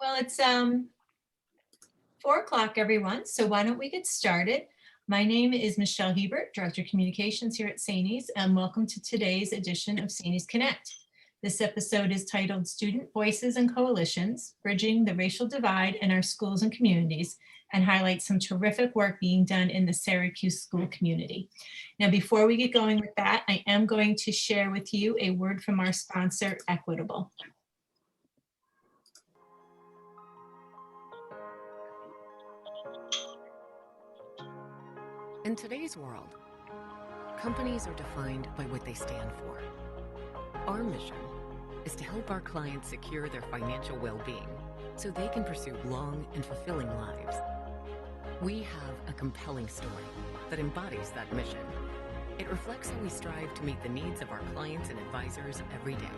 Well, it's 4 o'clock, everyone. So why don't we get started? My name is Michelle Hebert, Director of Communications here at SAANYS, and welcome to today's edition of SAANYS Connect. This episode is titled Student Voices and Coalitions, Bridging the Racial Divide in Our Schools and Communities, and highlights some terrific work being done in the Syracuse school community. Now, before we get going with that, I am going to share with you a word from our sponsor, Equitable. In today's world, companies are defined by what they stand for. Our mission is to help our clients secure their financial well-being so they can pursue long and fulfilling lives. We have a compelling story that embodies that mission. It reflects how we strive to meet the needs of our clients and advisors every day.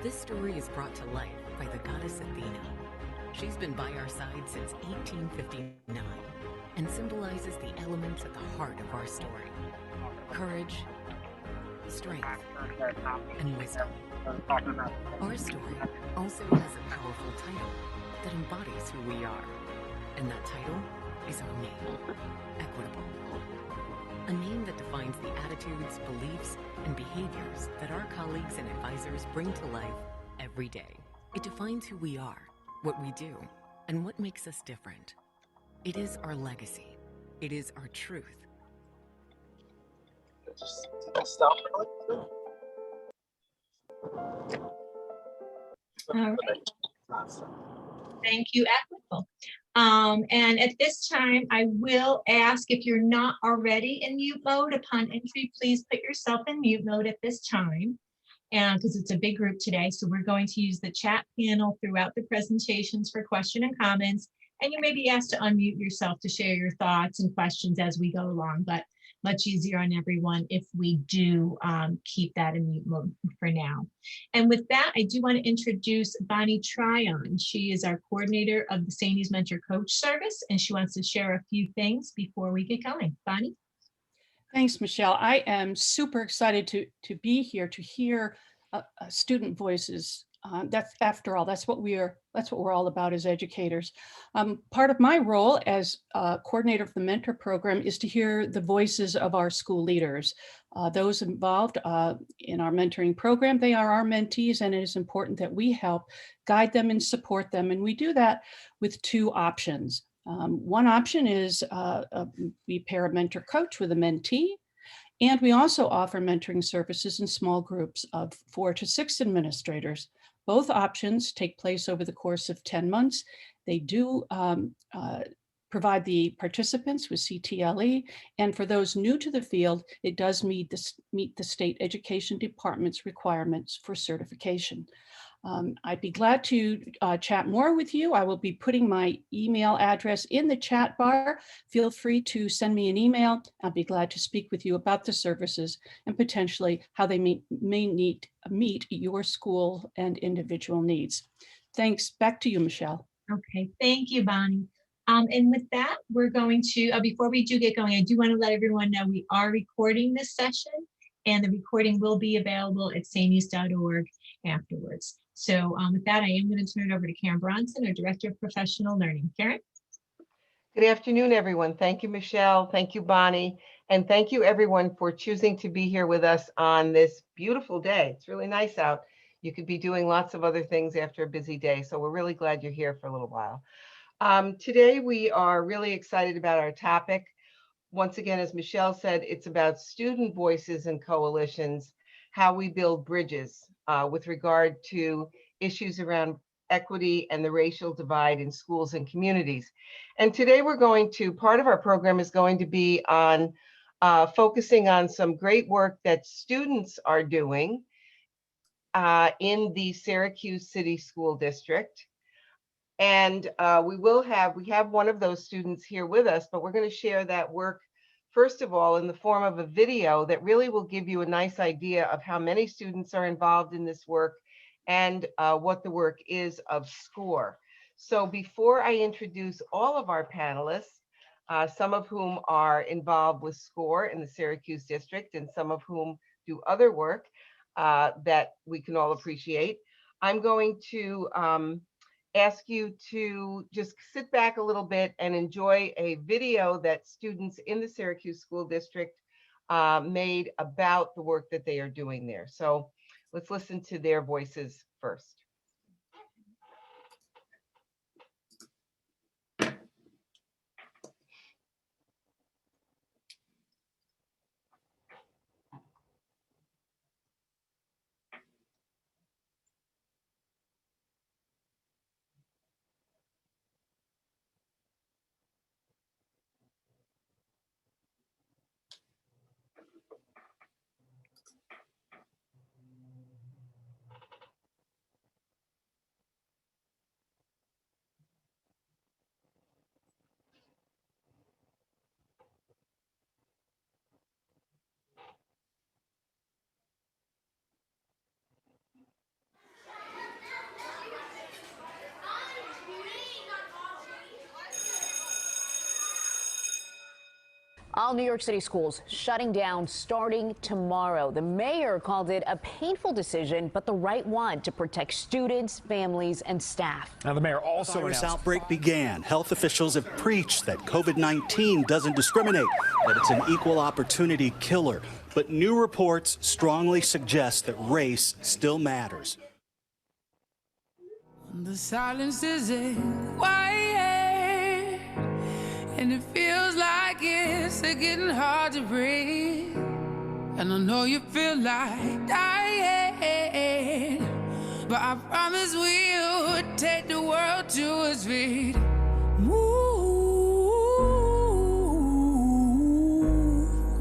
This story is brought to life by the goddess Athena. She's been by our side since 1859. And symbolizes the elements at the heart of our story: courage, strength, and wisdom. Our story also has a powerful title that embodies who we are, and that title is our name, Equitable. A name that defines the attitudes, beliefs, and behaviors that our colleagues and advisors bring to life every day. It defines who we are, what we do, and what makes us different. It is our legacy. It is our truth. All right. Thank you, Equitable. And at this time, I will ask, if you're not already in mute mode upon entry, please put yourself in mute mode at this time. And because it's a big group today, so we're going to use the chat panel throughout the presentations for question and comments. And you may be asked to unmute yourself to share your thoughts and questions as we go along, but much easier on everyone if we do keep that in mute mode for now. And with that, I do want to introduce Bonnie Tryon. She is our coordinator of the SAANYS Mentor Coach Service, and she wants to share a few things before we get going. Bonnie? Thanks, Michelle. I am super excited to be here to hear student voices. That's, after all, that's what we're all about as educators. Part of my role as coordinator of the mentor program is to hear the voices of our school leaders. Those involved in our mentoring program, they are our mentees, and it is important that we help guide them and support them. And we do that with two options. One option is we pair a mentor coach with a mentee. And we also offer mentoring services in small groups of 4 to 6 administrators. Both options take place over the course of 10 months. They do provide the participants with CTLE. And for those new to the field, it does meet the state education department's requirements for certification. I'd be glad to chat more with you. I will be putting my email address in the chat bar. Feel free to send me an email. I'll be glad to speak with you about the services and potentially how they may meet your school and individual needs. Thanks. Back to you, Michelle. Okay, thank you, Bonnie. And with that, we're going to, before we do get going, I do want to let everyone know we are recording this session, and the recording will be available at saanys.org afterwards. So with that, I am going to turn it over to Karen Bronson, our Director of Professional Learning. Karen? Good afternoon, everyone. Thank you, Michelle. Thank you, Bonnie. And thank you, everyone, for choosing to be here with us on this beautiful day. It's really nice out. You could be doing lots of other things after a busy day. So we're really glad you're here for a little while. Today, we are really excited about our topic. Once again, as Michelle said, it's about student voices and coalitions, how we build bridges with regard to issues around equity and the racial divide in schools and communities. And today we're going to, part of our program is going to be on focusing on some great work that students are doing in the Syracuse City School District. And we have one of those students here with us, but we're going to share that work first of all in the form of a video that really will give you a nice idea of how many students are involved in this work and what the work is of SCORE. So before I introduce all of our panelists, some of whom are involved with SCORE in the Syracuse district and some of whom do other work that we can all appreciate, I'm going to ask you to just sit back a little bit and enjoy a video that students in the Syracuse School District made about the work that they are doing there. So let's listen to their voices first. All New York City schools shutting down starting tomorrow. The mayor called it a painful decision, but the right one to protect students, families, and staff. Now, the mayor also Virus announced outbreak began. Health officials have preached that COVID-19 doesn't discriminate, that it's an equal opportunity killer. But new reports strongly suggest that race still matters. The silence is quiet, and it feels like it's getting hard to breathe. And I know you feel like dying, but I promise we'll take the world to its feet. Move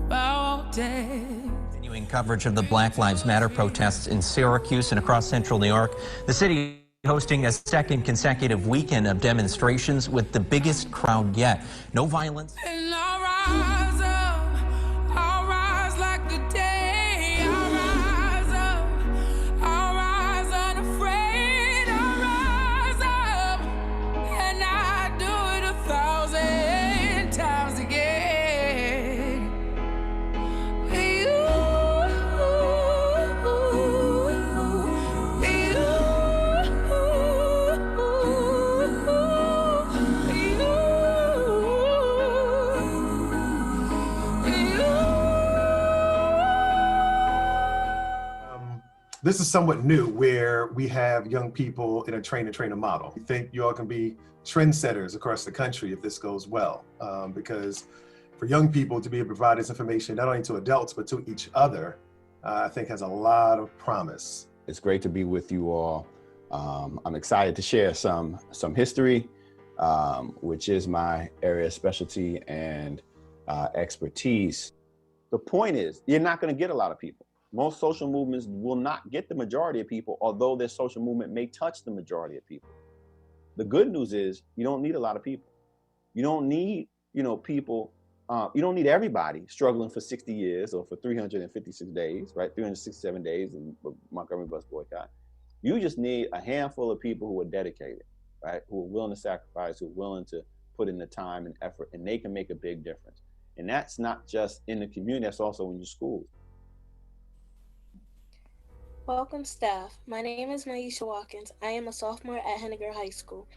mountains. Continuing coverage of the Black Lives Matter protests in Syracuse and across central New York. The city hosting a second consecutive weekend of demonstrations with the biggest crowd yet. No violence. And I'll rise up, I'll rise like the day. I'll rise up, I'll rise unafraid. I'll rise up, and I do it 1,000 times again. This is somewhat new, where we have young people in a train-the-trainer model. I think you all can be trendsetters across the country if this goes well, because for young people to be able to provide this information, not only to adults, but to each other, I think has a lot of promise. It's great to be with you all. I'm excited to share some history, which is my area of specialty and expertise. The point is, you're not going to get a lot of people. Most social movements will not get the majority of people, although their social movement may touch the majority of people. The good news is you don't need a lot of people. You don't need, people, you don't need everybody struggling for 60 years or for 356 days, right? 367 days in Montgomery bus boycott. You just need a handful of people who are dedicated, right? Who are willing to sacrifice, who are willing to put in the time and effort, and they can make a big difference. And that's not just in the community, that's also in your schools. Welcome staff. My name is Maisha Watkins. I am a sophomore at Henniger High School.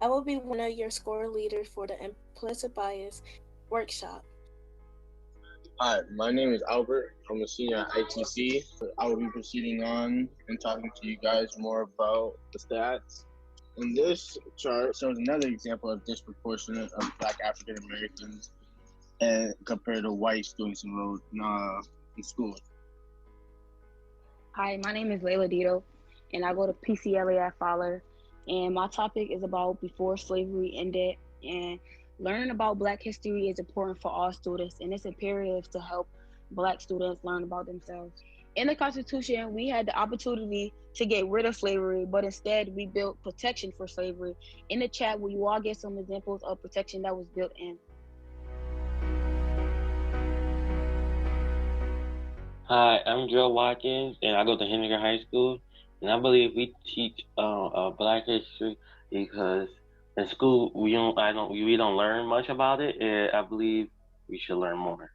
I will be one of your score leaders for the implicit bias workshop. Hi, my name is Albert. I'm a senior at ITC. I will be proceeding on and talking to you guys more about the stats. And this chart shows another example of disproportionate of Black African Americans and compared to white students enrolled in school. Hi, my name is Layla Dito, and I go to PCLA at Fowler. And my topic is about before slavery ended. And learning about Black history is important for all students, and it's imperative to help Black students learn about themselves. In the Constitution, we had the opportunity to get rid of slavery, but instead we built protection for slavery. In the chat, will you all get some examples of protection that was built in? Hi, I'm Joe Watkins, and I go to Henniger High School. And I believe we teach Black history because in school we don't learn much about it, and I believe we should learn more.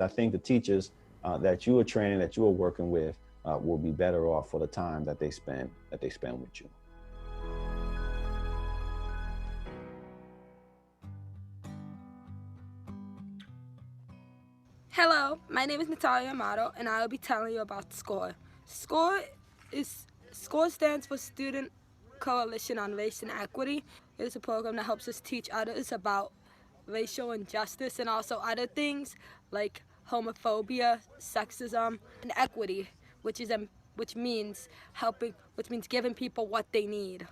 I think the teachers that you are training, that you are working with, will be better off for the time that they spend with you. Hello, my name is Natalia Amato, and I will be telling you about SCORE. SCORE stands for Student Coalition on Race and Equity. It is a program that helps us teach others about racial injustice and also other things like homophobia, sexism, and equity, which means giving people what they need.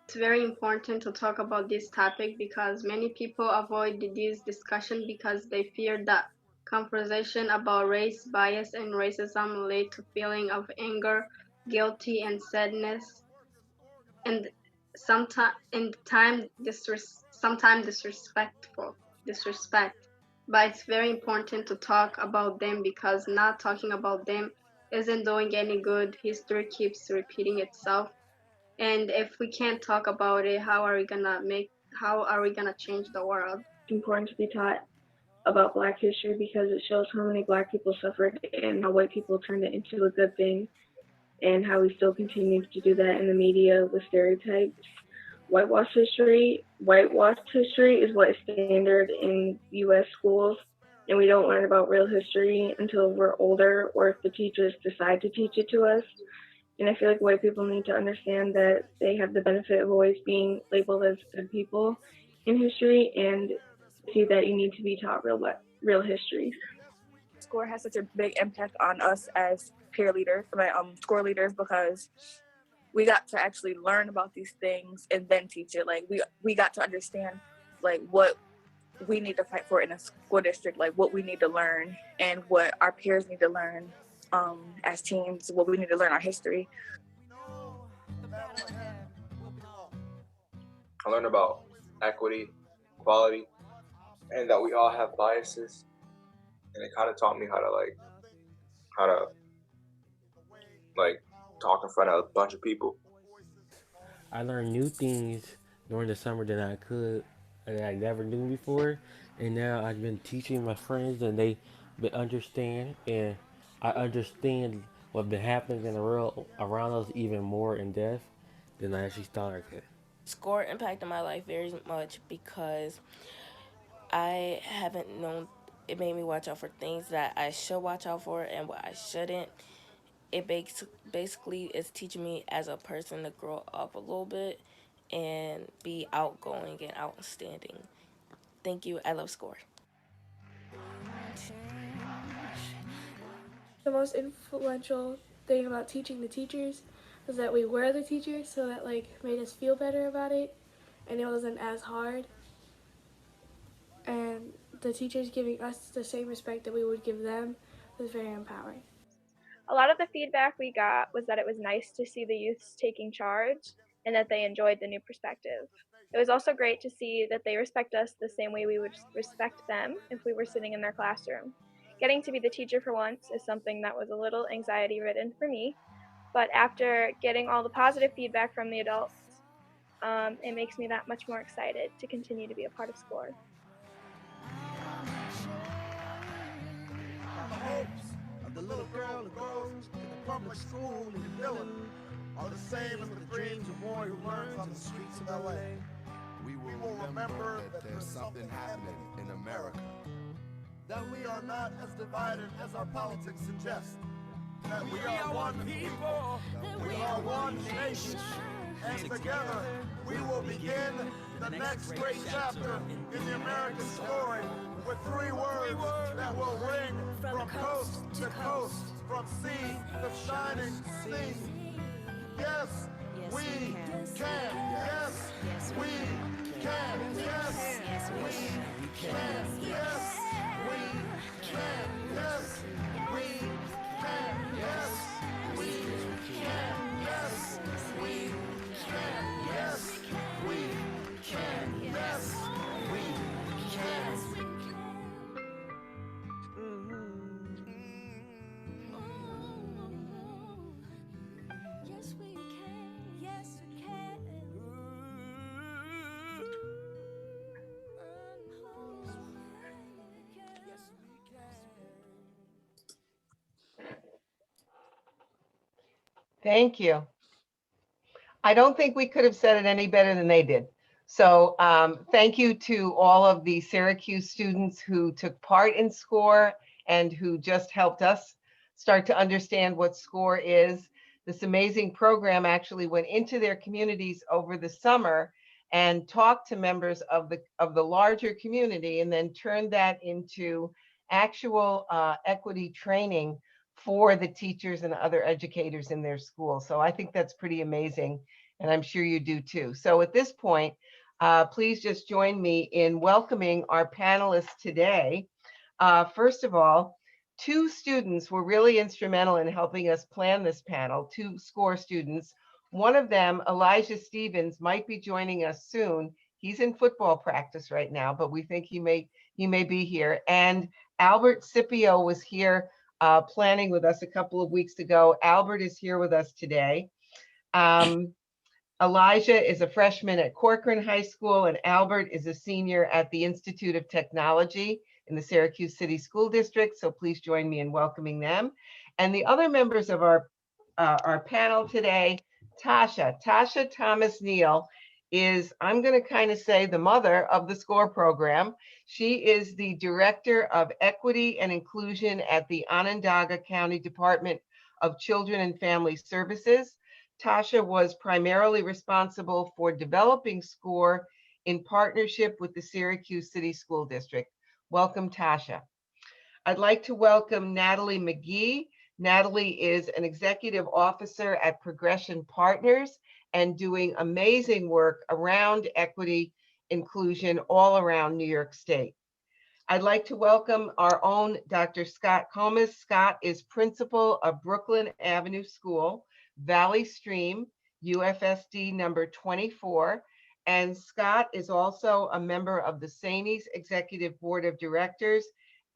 It's very important to talk about this topic because many people avoid this discussion because they fear that conversation about race, bias, and racism lead to feeling of anger, guilty, and sadness, and sometimes disrespect. But it's very important to talk about them because not talking about them isn't doing any good. History keeps repeating itself. And if we can't talk about it, how are we gonna change the world? It's important to be taught about Black history because it shows how many Black people suffered and how white people turned it into a good thing, and how we still continue to do that in the media with stereotypes. Whitewashed history is what is standard in U.S. schools, and we don't learn about real history until we're older or if the teachers decide to teach it to us. And I feel like white people need to understand that they have the benefit of always being labeled as good people in history, and see that you need to be taught real history. SCORE has such a big impact on us as peer leaders, SCORE leaders, because we got to actually learn about these things and then teach it. Like we got to understand like what we need to fight for in a school district, like what we need to learn and what our peers need to learn as teens, what we need to learn our history. I learned about equity, equality, and that we all have biases. And it kind of taught me how to talk in front of a bunch of people. I learned new things during the summer that I never knew before, and now I've been teaching my friends, and they understand, and I understand what's been happening in the world around us even more in depth than I actually thought I could. SCORE impacted my life very much because I haven't known. It made me watch out for things that I should watch out for and what I shouldn't. It basically is teaching me as a person to grow up a little bit and be outgoing and outstanding. Thank you. I love SCORE. The most influential thing about teaching the teachers was that we were the teachers, so that made us feel better about it, and it wasn't as hard. And the teachers giving us the same respect that we would give them was very empowering. A lot of the feedback we got was that it was nice to see the youths taking charge and that they enjoyed the new perspective. It was also great to see that they respect us the same way we would respect them if we were sitting in their classroom. Getting to be the teacher for once is something that was a little anxiety-ridden for me, but after getting all the positive feedback from the adults, it makes me that much more excited to continue to be a part of SCORE. The hopes of the little girl who goes to the public school in Dillon are the same as the dreams of boy who learns on the streets of LA. We will remember that there's something happening in America. That we are not as divided as our politics suggest. That we are one people. That we are one nation. And together we will begin the next great chapter in the American story with 3 words that will ring from coast to coast, from sea to shining sea. Yes, we can. Yes, we can. Yes, we can. Yes, we can. Yes, we can. Yes, we can. Yes, we can. Yes, we can. Yes, we can. Yes, we can. Yes, we can. Thank you. I don't think we could have said it any better than they did. So thank you to all of the Syracuse students who took part in SCORE and who just helped us start to understand what SCORE is. This amazing program actually went into their communities over the summer and talked to members of the larger community, and then turned that into actual equity training for the teachers and other educators in their school. So I think that's pretty amazing, and I'm sure you do too. So at this point, please just join me in welcoming our panelists today. First of all, two students were really instrumental in helping us plan this panel, two SCORE students. One of them, Elijah Stevens, might be joining us soon. He's in football practice right now, but we think he may be here. And Albert Scipio was here planning with us a couple of weeks ago. Albert is here with us today. Elijah is a freshman at Corcoran High School, and Albert is a senior at the Institute of Technology in the Syracuse City School District. So please join me in welcoming them. And the other members of our panel today, Tasha Thomas Neal is, I'm going to kind of say, the mother of the SCORE program. She is the Director of Equity and Inclusion at the Onondaga County Department of Children and Family Services. Tasha was primarily responsible for developing SCORE in partnership with the Syracuse City School District. Welcome, Tasha. I'd like to welcome Natalie McGee. Natalie is an executive officer at Progression Partners and doing amazing work around equity inclusion all around New York State. I'd like to welcome our own Dr. Scott Comas. Scott is principal of Brooklyn Avenue School, Valley Stream, UFSD number 24. And Scott is also a member of the SAANYS Executive Board of Directors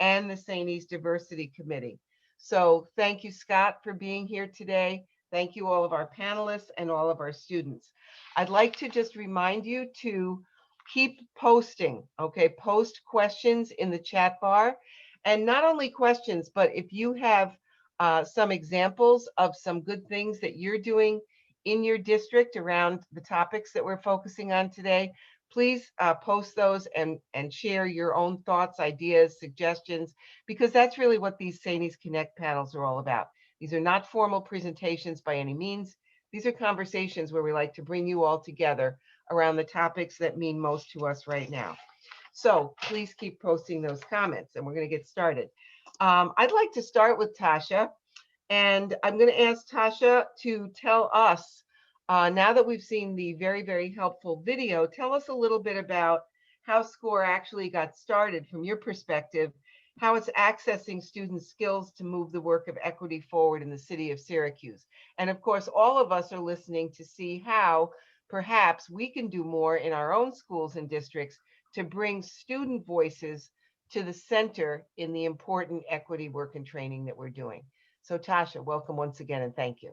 and the SAANYS Diversity Committee. So thank you, Scott, for being here today. Thank you, all of our panelists and all of our students. I'd like to just remind you to keep posting, okay? Post questions in the chat bar. And not only questions, but if you have some examples of some good things that you're doing in your district around the topics that we're focusing on today, please post those and share your own thoughts, ideas, suggestions, because that's really what these SAANYS Connect panels are all about. These are not formal presentations by any means. These are conversations where we like to bring you all together around the topics that mean most to us right now. So please keep posting those comments, and we're going to get started. I'd like to start with Tasha, and I'm going to ask Tasha to tell us, now that we've seen the very, very helpful video, tell us a little bit about how SCORE actually got started from your perspective, how it's accessing students' skills to move the work of equity forward in the city of Syracuse. And of course, all of us are listening to see how perhaps we can do more in our own schools and districts to bring student voices to the center in the important equity work and training that we're doing. So Tasha, welcome once again, and thank you.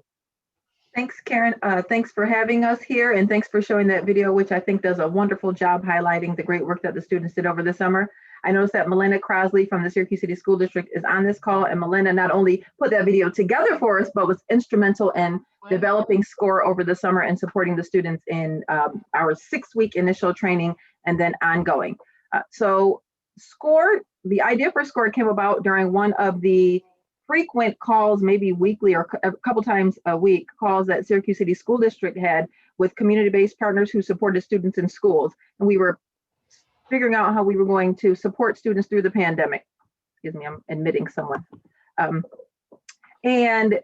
Thanks, Karen. Thanks for having us here, and thanks for showing that video, which I think does a wonderful job highlighting the great work that the students did over the summer. I noticed that Melinda Crosley from the Syracuse City School District is on this call, and Melinda not only put that video together for us, but was instrumental in developing SCORE over the summer and supporting the students in our 6-week initial training and then ongoing. So SCORE, the idea for SCORE came about during one of the frequent calls, maybe weekly or a couple times a week, calls that Syracuse City School District had with community-based partners who supported students in schools. And we were figuring out how we were going to support students through the pandemic. Excuse me, I'm admitting someone. And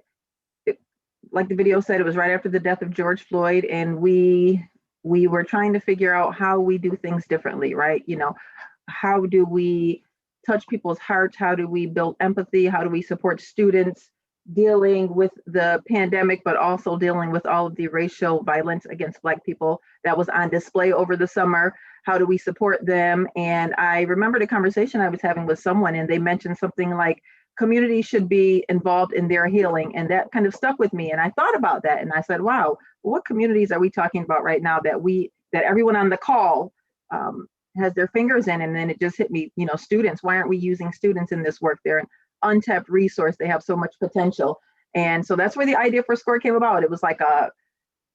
like the video said, it was right after the death of George Floyd, and we were trying to figure out how we do things differently, right? You know, how do we touch people's hearts? How do we build empathy? How do we support students dealing with the pandemic, but also dealing with all of the racial violence against Black people that was on display over the summer? How do we support them? And I remembered a conversation I was having with someone, and they mentioned something like community should be involved in their healing. And that kind of stuck with me. And I thought about that, and I said, wow, what communities are we talking about right now that everyone on the call has their fingers in? And then it just hit me, you know, students. Why aren't we using students in this work? They're an untapped resource. They have so much potential. And so that's where the idea for SCORE came about. It was like,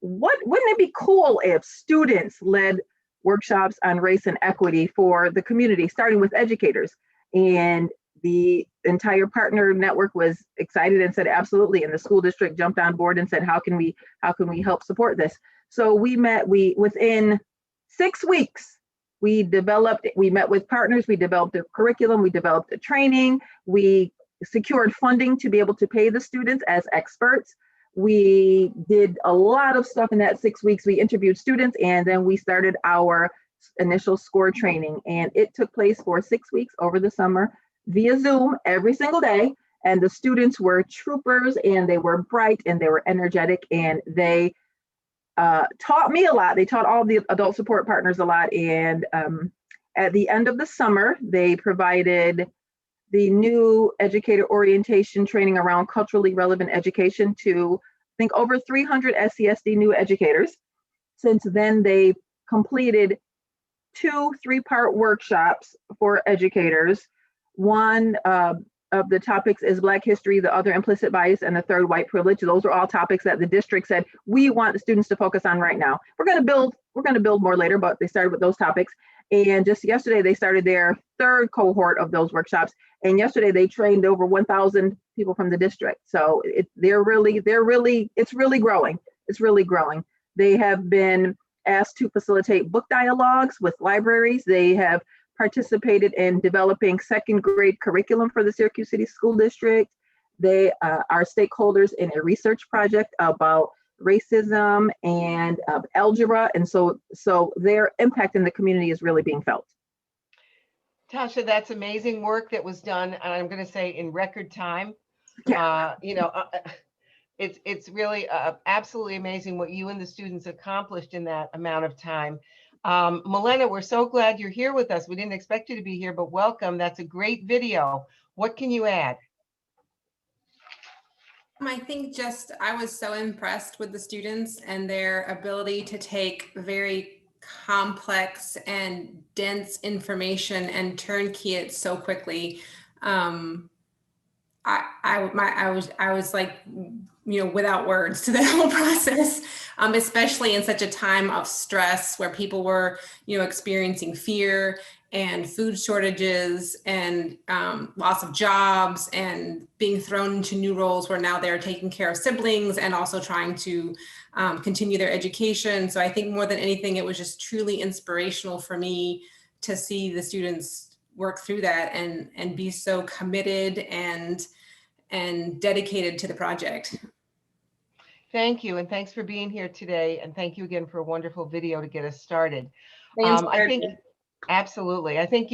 wouldn't it be cool if students led workshops on race and equity for the community, starting with educators? And the entire partner network was excited and said absolutely. And the school district jumped on board and said, how can we help support this? So within 6 weeks, we met with partners, we developed a curriculum, we developed a training, we secured funding to be able to pay the students as experts. We did a lot of stuff in that 6 weeks. We interviewed students, and then we started our initial SCORE training. And it took place for 6 weeks over the summer via Zoom every single day. And the students were troopers, and they were bright, and they were energetic, and they taught me a lot. They taught all the adult support partners a lot. And at the end of the summer, they provided the new educator orientation training around culturally relevant education to, I think, over 300 SCSD new educators. Since then, they completed 2 3-part workshops for educators. One of the topics is Black history, the other implicit bias, and the third white privilege. Those are all topics that the district said we want the students to focus on right now. We're going to build more later, but they started with those topics. And just yesterday, they started their 3rd cohort of those workshops. And yesterday, they trained over 1,000 people from the district. So it's really growing. It's really growing. They have been asked to facilitate book dialogues with libraries. They have participated in developing 2nd grade curriculum for the Syracuse City School District. They are stakeholders in a research project about racism and algebra. And so their impact in the community is really being felt. Tasha, that's amazing work that was done, and I'm going to say in record time. Yeah. It's really absolutely amazing what you and the students accomplished in that amount of time. Milena, we're so glad you're here with us. We didn't expect you to be here, but welcome. That's a great video. What can you add? I think I was so impressed with the students and their ability to take very complex and dense information and turnkey it so quickly. I was like, without words to the whole process, especially in such a time of stress where people were, experiencing fear and food shortages and loss of jobs and being thrown into new roles where now they're taking care of siblings and also trying to continue their education. So I think more than anything, it was just truly inspirational for me to see the students work through that and be so committed and dedicated to the project. Thank you, and thanks for being here today, and thank you again for a wonderful video to get us started. Absolutely. I think,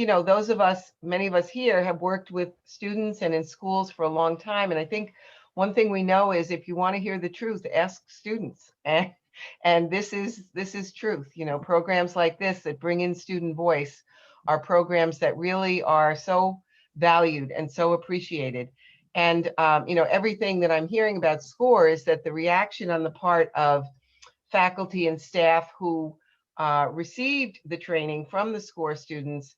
many of us here have worked with students and in schools for a long time, and I think one thing we know is if you want to hear the truth, ask students. And this is truth. Programs like this that bring in student voice are programs that really are so valued and so appreciated. And, everything that I'm hearing about SCORE is that the reaction on the part of faculty and staff who received the training from the SCORE students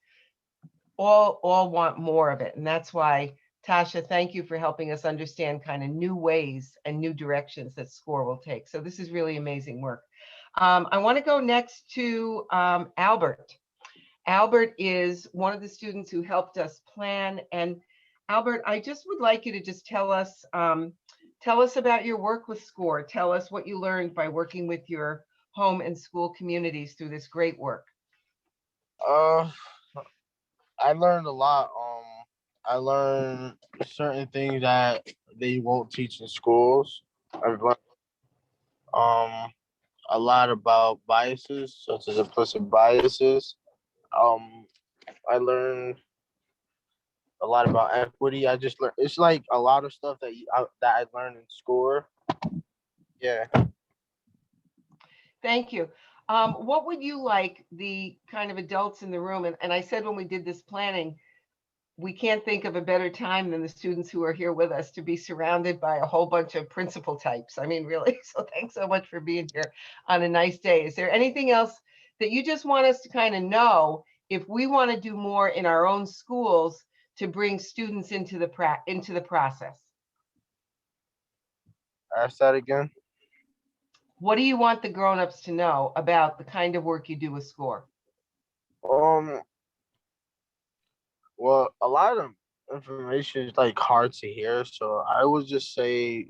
all want more of it. And that's why, Tasha, thank you for helping us understand kind of new ways and new directions that SCORE will take. So this is really amazing work. I want to go next to Albert. Albert is one of the students who helped us plan. And Albert, I just would like you to just tell us about your work with SCORE. Tell us what you learned by working with your home and school communities through this great work. I learned a lot. I learned certain things that they won't teach in schools. I've learned a lot about biases, such as implicit biases. I learned a lot about equity. I just learned, it's like a lot of stuff that I learned in SCORE. Yeah. Thank you. What would you like the kind of adults in the room, and I said when we did this planning, we can't think of a better time than the students who are here with us to be surrounded by a whole bunch of principal types. I mean, really, so thanks so much for being here on a nice day. Is there anything else that you just want us to kind of know if we want to do more in our own schools to bring students into the process? Ask that again. What do you want the grown-ups to know about the kind of work you do with SCORE? Well, a lot of information is like hard to hear, so I would just say,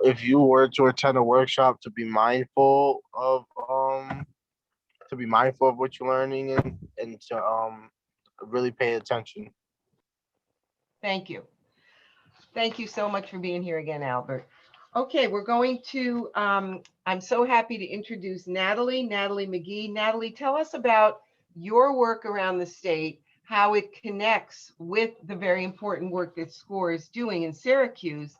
if you were to attend a workshop, to be mindful of what you're learning and to really pay attention. Thank you. Thank you so much for being here again, Albert. Okay, we're going to, I'm so happy to introduce Natalie McGee. Natalie, tell us about your work around the state, how it connects with the very important work that SCORE is doing in Syracuse.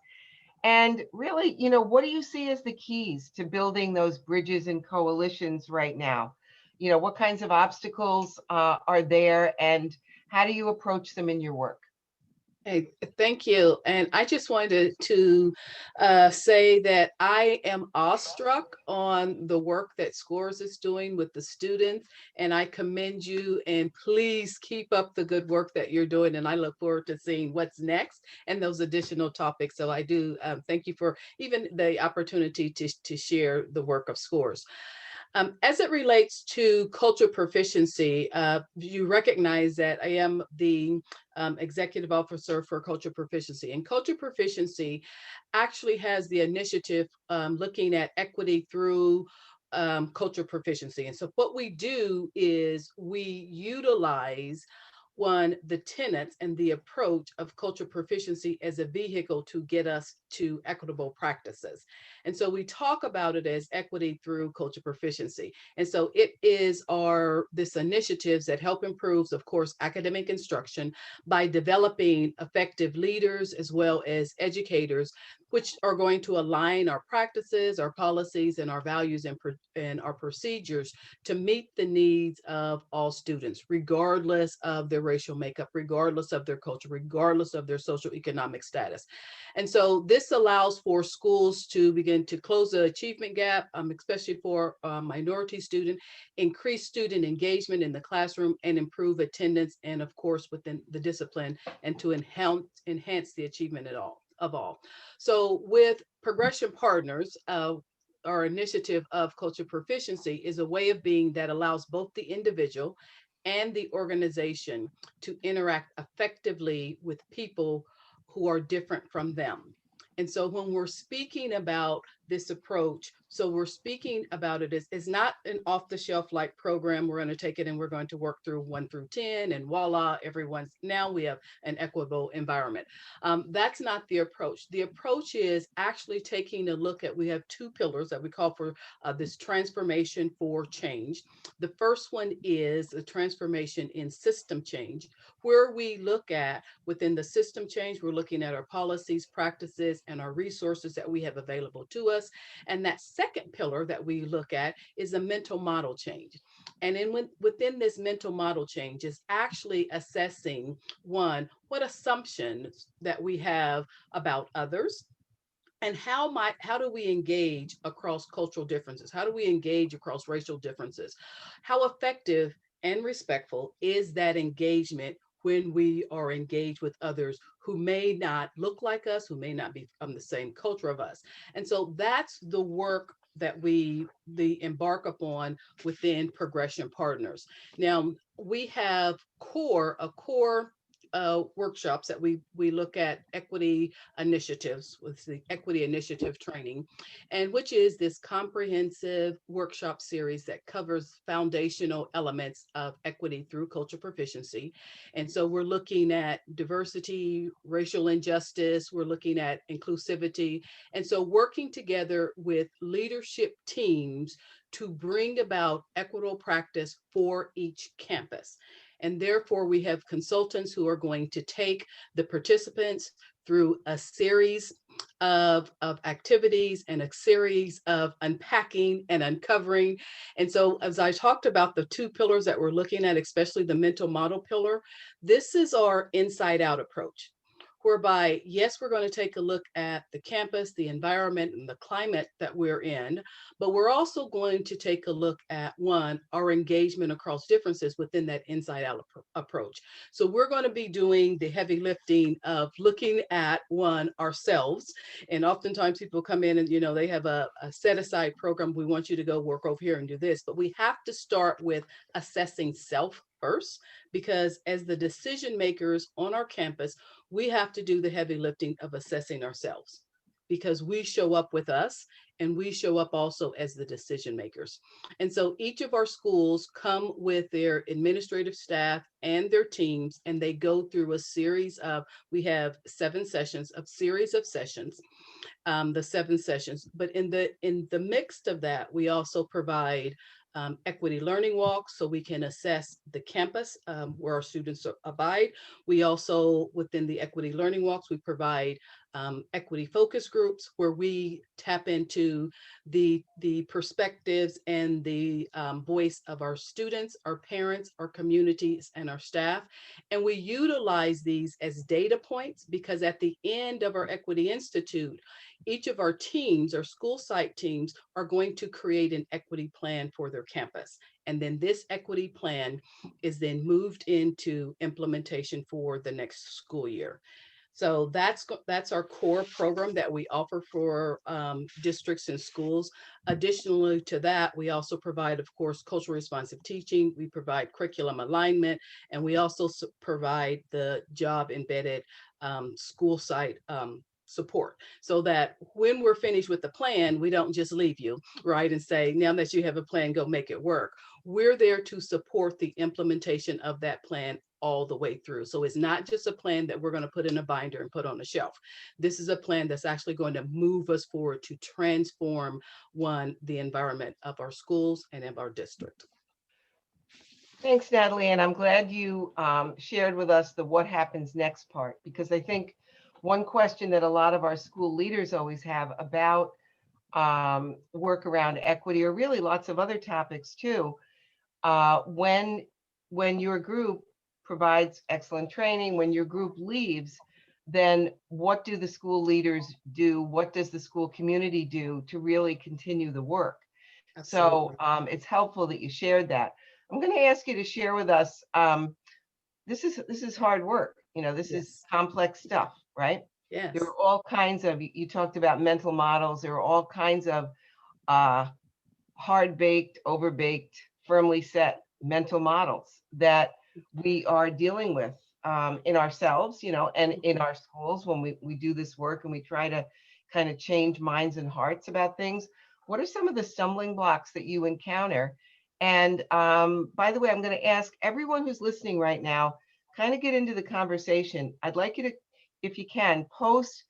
And really, what do you see as the keys to building those bridges and coalitions right now? What kinds of obstacles are there, and how do you approach them in your work? Hey, thank you. And I just wanted to say that I am awestruck on the work that SCORES is doing with the students, and I commend you, and please keep up the good work that you're doing. And I look forward to seeing what's next and those additional topics. So I do thank you for even the opportunity to share the work of SCORES. As it relates to cultural proficiency, you recognize that I am the executive officer for cultural proficiency. And cultural proficiency actually has the initiative looking at equity through cultural proficiency. And so what we do is we utilize the tenets and the approach of cultural proficiency as a vehicle to get us to equitable practices. And so we talk about it as equity through cultural proficiency. And so it is this initiatives that help improve, of course, academic instruction by developing effective leaders as well as educators, which are going to align our practices, our policies, and our values and our procedures to meet the needs of all students, regardless of their racial makeup, regardless of their culture, regardless of their socioeconomic status. And so this allows for schools to begin to close the achievement gap, especially for minority students, increase student engagement in the classroom, and improve attendance, and of course within the discipline, and to enhance the achievement of all. So with Progression Partners, our initiative of cultural proficiency is a way of being that allows both the individual and the organization to interact effectively with people who are different from them. And so when we're speaking about this approach, so we're speaking about it as not an off-the-shelf like program. We're going to take it and we're going to work through 1 through 10 and voila, now we have an equitable environment. That's not the approach. The approach is actually taking a look at, we have 2 pillars that we call for this transformation for change. The first one is the transformation in system change, where we look at within the system change, we're looking at our policies, practices, and our resources that we have available to us. And that second pillar that we look at is a mental model change. And within this mental model change is actually assessing, one, what assumptions that we have about others, and how do we engage across cultural differences? How do we engage across racial differences? How effective and respectful is that engagement when we are engaged with others who may not look like us, who may not be from the same culture of us? And so that's the work that we embark upon within Progression Partners. Now, we have a core workshops that we look at equity initiatives with the equity initiative training, and which is this comprehensive workshop series that covers foundational elements of equity through cultural proficiency. And so we're looking at diversity, racial injustice, we're looking at inclusivity, and so working together with leadership teams to bring about equitable practice for each campus. And therefore, we have consultants who are going to take the participants through a series of activities and a series of unpacking and uncovering. And so as I talked about the 2 pillars that we're looking at, especially the mental model pillar, this is our inside out approach, whereby, yes, we're going to take a look at the campus, the environment, and the climate that we're in, but we're also going to take a look at, one, our engagement across differences within that inside out approach. So we're going to be doing the heavy lifting of looking at, one, ourselves. And oftentimes people come in and, you know, they have a set aside program. We want you to go work over here and do this, but we have to start with assessing self first, because as the decision makers on our campus, we have to do the heavy lifting of assessing ourselves, because we show up with us and we show up also as the decision makers. And so each of our schools come with their administrative staff and their teams, and they go through a series of, we have 7 sessions, a series of sessions, the 7 sessions. But in the mix of that, we also provide equity learning walks, so we can assess the campus where our students abide. We also, within the equity learning walks, we provide equity focus groups where we tap into the perspectives and the voice of our students, our parents, our communities, and our staff. And we utilize these as data points, because at the end of our Equity Institute, each of our teams, our school site teams, are going to create an equity plan for their campus. And then this equity plan is then moved into implementation for the next school year. So that's our core program that we offer for districts and schools. Additionally to that, we also provide, of course, culturally responsive teaching. We provide curriculum alignment, and we also provide the job embedded school site support, so that when we're finished with the plan, we don't just leave you, right, and say, now that you have a plan, go make it work. We're there to support the implementation of that plan all the way through. So it's not just a plan that we're going to put in a binder and put on a shelf. This is a plan that's actually going to move us forward to transform, one, the environment of our schools and of our district. Thanks, Natalie. And I'm glad you shared with us the what happens next part, because I think one question that a lot of our school leaders always have about work around equity, or really lots of other topics too, when your group provides excellent training, when your group leaves, then what do the school leaders do? What does the school community do to really continue the work? Absolutely. So it's helpful that you shared that. I'm going to ask you to share with us, this is hard work. You know, this is complex stuff, right? Yes. There are all kinds of, you talked about mental models. There are all kinds of hard-baked, over-baked, firmly set mental models that we are dealing with in ourselves, you know, and in our schools when we do this work and we try to kind of change minds and hearts about things. What are some of the stumbling blocks that you encounter? And by the way, I'm going to ask everyone who's listening right now, kind of get into the conversation. I'd like you to, if you can, post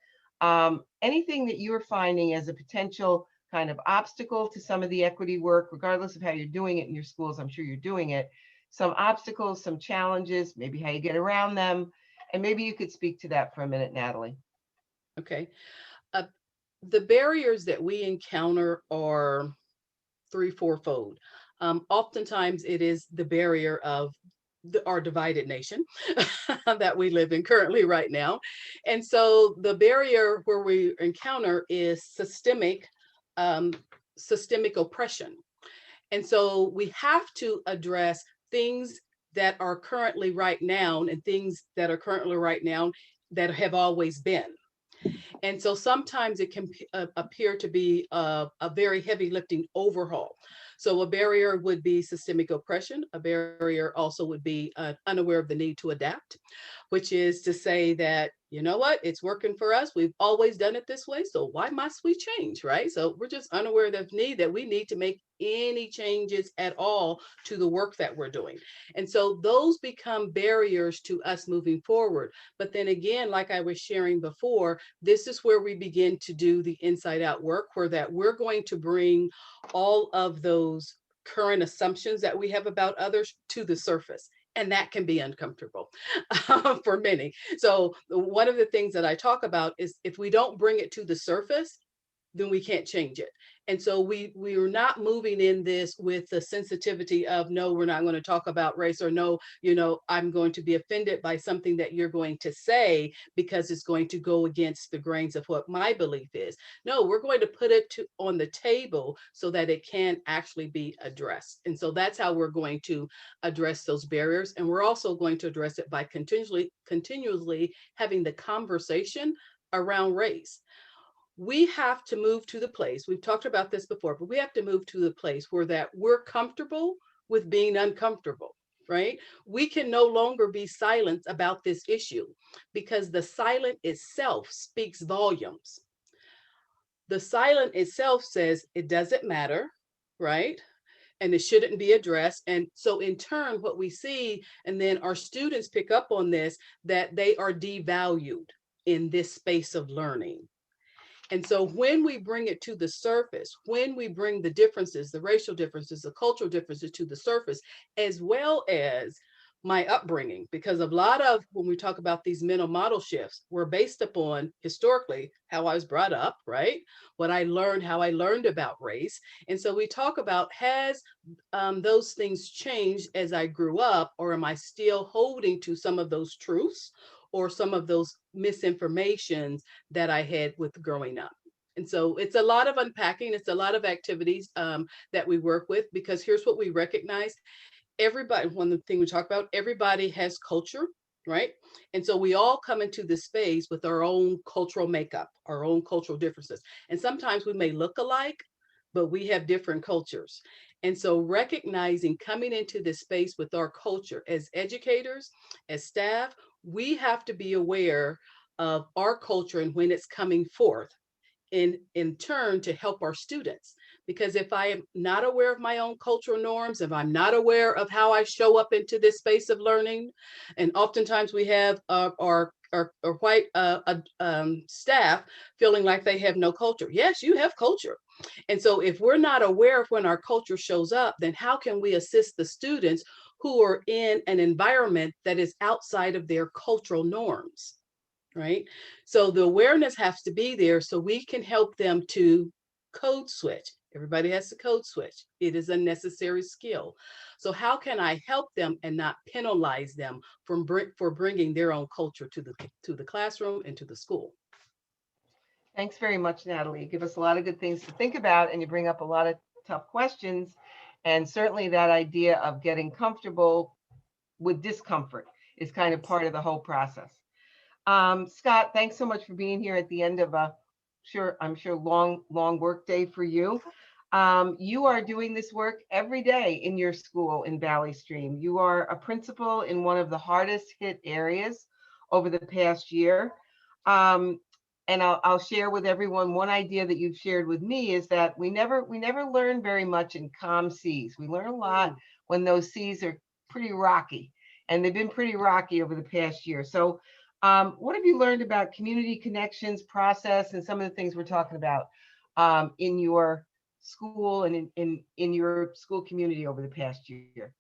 anything that you're finding as a potential kind of obstacle to some of the equity work, regardless of how you're doing it in your schools. I'm sure you're doing it. Some obstacles, some challenges, maybe how you get around them. And maybe you could speak to that for a minute, Natalie. Okay. The barriers that we encounter are 3-4-fold. Oftentimes it is the barrier of our divided nation that we live in currently right now. And so the barrier where we encounter is systemic oppression. And so we have to address things that are currently right now and things that are currently right now that have always been. And so sometimes it can appear to be a very heavy lifting overhaul. So a barrier would be systemic oppression. A barrier also would be unaware of the need to adapt, which is to say that, you know what, it's working for us. We've always done it this way. So why must we change, right? So we're just unaware of the need that we need to make any changes at all to the work that we're doing. And so those become barriers to us moving forward. But then again, like I was sharing before, this is where we begin to do the inside out work, where that we're going to bring all of those current assumptions that we have about others to the surface. And that can be uncomfortable for many. So one of the things that I talk about is if we don't bring it to the surface, then we can't change it. And so we are not moving in this with the sensitivity of, no, we're not going to talk about race, or no, I'm going to be offended by something that you're going to say because it's going to go against the grains of what my belief is. No, we're going to put it on the table so that it can actually be addressed. And so that's how we're going to address those barriers. And we're also going to address it by continuously having the conversation around race. We have to move to the place, we've talked about this before, but we have to move to the place where that we're comfortable with being uncomfortable, right? We can no longer be silent about this issue because the silent itself speaks volumes. The silent itself says it doesn't matter, right? And it shouldn't be addressed. And so in turn, what we see, and then our students pick up on this, that they are devalued in this space of learning. And so when we bring it to the surface, when we bring the differences, the racial differences, the cultural differences to the surface, as well as my upbringing, because a lot of when we talk about these mental model shifts were based upon historically how I was brought up, right? What I learned, how I learned about race. And so we talk about, has those things changed as I grew up, or am I still holding to some of those truths or some of those misinformations that I had with growing up? And so it's a lot of unpacking. It's a lot of activities that we work with, because here's what we recognize. Everybody, one of the things we talk about, everybody has culture, right? And so we all come into this space with our own cultural makeup, our own cultural differences. And sometimes we may look alike, but we have different cultures. And so recognizing, coming into this space with our culture as educators, as staff, we have to be aware of our culture and when it's coming forth, in turn to help our students. Because if I am not aware of my own cultural norms, if I'm not aware of how I show up into this space of learning, and oftentimes we have our white staff feeling like they have no culture. Yes, you have culture. And so if we're not aware of when our culture shows up, then how can we assist the students who are in an environment that is outside of their cultural norms? Right? So the awareness has to be there so we can help them to code switch. Everybody has to code switch. It is a necessary skill. So how can I help them and not penalize them for bringing their own culture to the classroom and to the school? Thanks very much, Natalie. You give us a lot of good things to think about, and you bring up a lot of tough questions. And certainly that idea of getting comfortable with discomfort is kind of part of the whole process. Scott, thanks so much for being here at the end of I'm sure long work day for you. You are doing this work every day in your school in Valley Stream. You are a principal in one of the hardest hit areas over the past year. And I'll share with everyone one idea that you've shared with me is that we never learn very much in calm seas. We learn a lot when those seas are pretty rocky, and they've been pretty rocky over the past year. So what have you learned about community connections, process, and some of the things we're talking about in your school and in your school community over the past year?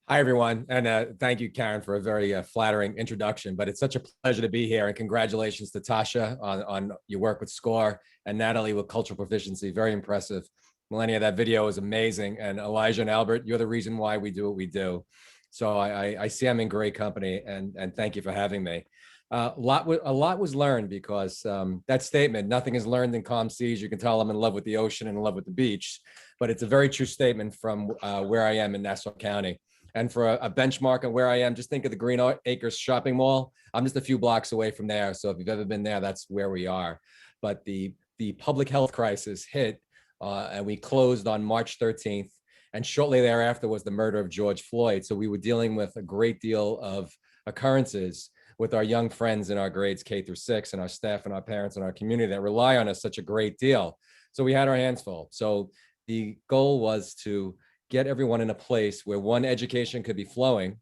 Hi, everyone. And thank you, Karen, for a very flattering introduction. But it's such a pleasure to be here. And congratulations to Tasha on your work with SCORE, and Natalie with cultural proficiency. Very impressive. Millennia, that video is amazing. And Elijah and Albert, you're the reason why we do what we do. So I see I'm in great company, and thank you for having me. A lot was learned, because that statement, nothing is learned in calm seas. You can tell I'm in love with the ocean and in love with the beach, but it's a very true statement from where I am in Nassau County. And for a benchmark on where I am, just think of the Green Acres shopping mall. I'm just a few blocks away from there. So if you've ever been there, that's where we are. But the public health crisis hit, and we closed on March 13th. And shortly thereafter was the murder of George Floyd. So we were dealing with a great deal of occurrences with our young friends in our grades K through 6, and our staff and our parents and our community that rely on us such a great deal. So we had our hands full. So the goal was to get everyone in a place where, one, education could be flowing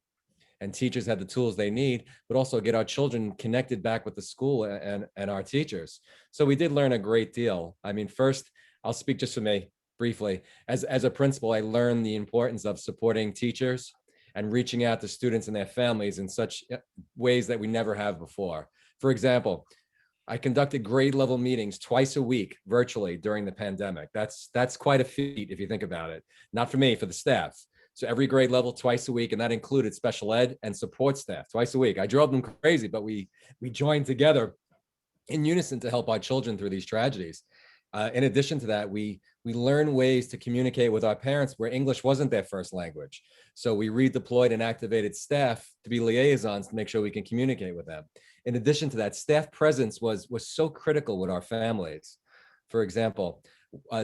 and teachers had the tools they need, but also get our children connected back with the school and our teachers. So we did learn a great deal. I mean, first, I'll speak just for me briefly. As a principal, I learned the importance of supporting teachers and reaching out to students and their families in such ways that we never have before. For example, I conducted grade level meetings twice a week virtually during the pandemic. That's quite a feat if you think about it. Not for me, for the staff. So every grade level twice a week, and that included special ed and support staff twice a week. I drove them crazy, but we joined together in unison to help our children through these tragedies. In addition to that, we learn ways to communicate with our parents where English wasn't their first language. So we redeployed and activated staff to be liaisons to make sure we can communicate with them. In addition to that, staff presence was so critical with our families. For example,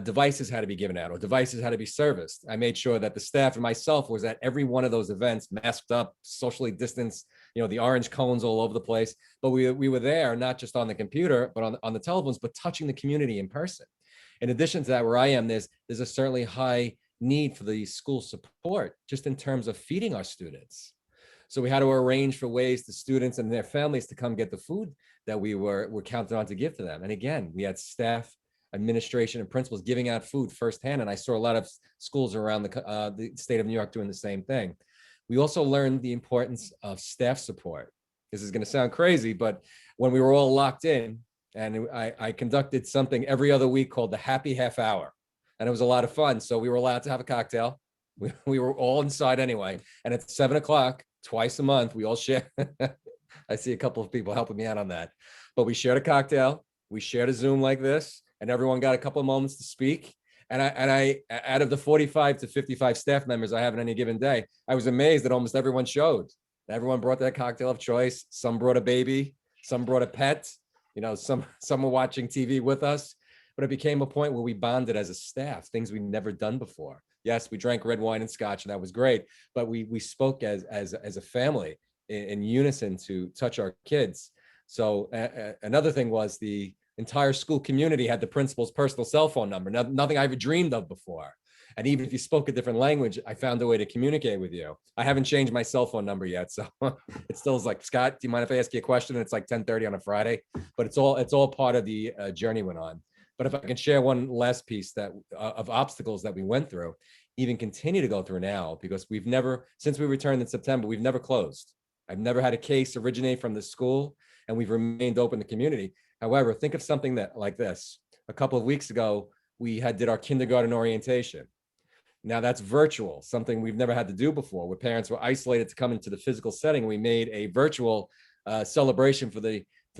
devices had to be given out or devices had to be serviced. I made sure that the staff and myself was at every one of those events, masked up, socially distanced, the orange cones all over the place. But we were there, not just on the computer, but on the telephones, but touching the community in person. In addition to that, where I am, there's a certainly high need for the school support, just in terms of feeding our students. So we had to arrange for ways to students and their families to come get the food that we were counted on to give to them. And again, we had staff, administration, and principals giving out food firsthand. And I saw a lot of schools around the state of New York doing the same thing. We also learned the importance of staff support. This is going to sound crazy, but when we were all locked in, and I conducted something every other week called the Happy Half Hour. And it was a lot of fun. So we were allowed to have a cocktail. We were all inside anyway. And at 7 o'clock, twice a month, we all share. I see a couple of people helping me out on that. But we shared a cocktail. We shared a Zoom like this, and everyone got a couple of moments to speak. And I, out of the 45 to 55 staff members I have on any given day, I was amazed that almost everyone showed. Everyone brought that cocktail of choice. Some brought a baby. Some brought a pet. Some were watching TV with us. But it became a point where we bonded as a staff, things we'd never done before. Yes, we drank red wine and scotch, and that was great. But we spoke as a family in unison to touch our kids. So another thing was the entire school community had the principal's personal cell phone number, nothing I ever dreamed of before. And even if you spoke a different language, I found a way to communicate with you. I haven't changed my cell phone number yet. So it still is like, Scott, do you mind if I ask you a question? And it's like 10:30 on a Friday, but it's all part of the journey went on. But if I can share one last piece of obstacles that we went through, even continue to go through now, because since we returned in September, we've never closed. I've never had a case originate from the school, and we've remained open to community. However, think of something like this. A couple of weeks ago, we did our kindergarten orientation. Now that's virtual, something we've never had to do before, where parents were isolated to come into the physical setting. We made a virtual celebration for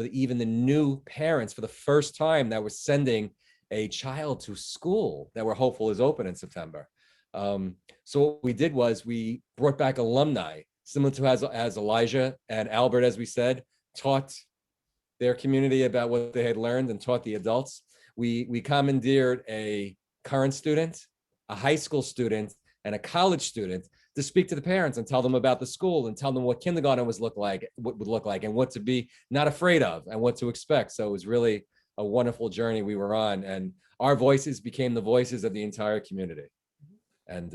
even the new parents for the first time that were sending a child to school that we're hopeful is open in September. So what we did was we brought back alumni, similar to as Elijah and Albert, as we said, taught their community about what they had learned and taught the adults. We commandeered a current student, a high school student, and a college student to speak to the parents and tell them about the school and tell them what kindergarten would look like, and what to be not afraid of and what to expect. So it was really a wonderful journey we were on, and our voices became the voices of the entire community. And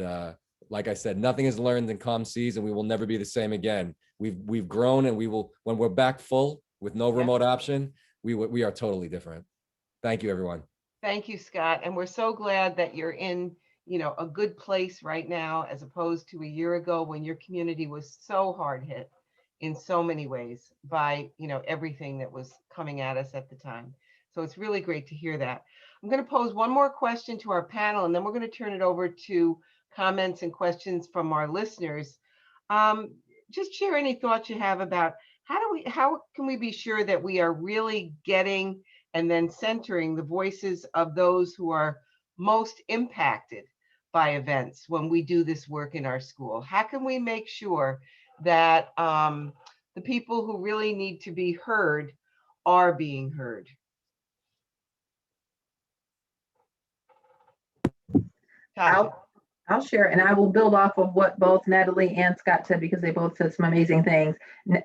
like I said, nothing is learned in calm seas, and we will never be the same again. We've grown, and we will, when we're back full with no remote option, we are totally different. Thank you, everyone. Thank you, Scott. And we're so glad that you're in, a good place right now, as opposed to a year ago when your community was so hard hit in so many ways by, everything that was coming at us at the time. So it's really great to hear that. I'm going to pose one more question to our panel, and then we're going to turn it over to comments and questions from our listeners. Just share any thoughts you have about how can we be sure that we are really getting and then centering the voices of those who are most impacted by events when we do this work in our school? How can we make sure that the people who really need to be heard are being heard? I'll share, and I will build off of what both Natalie and Scott said, because they both said some amazing things.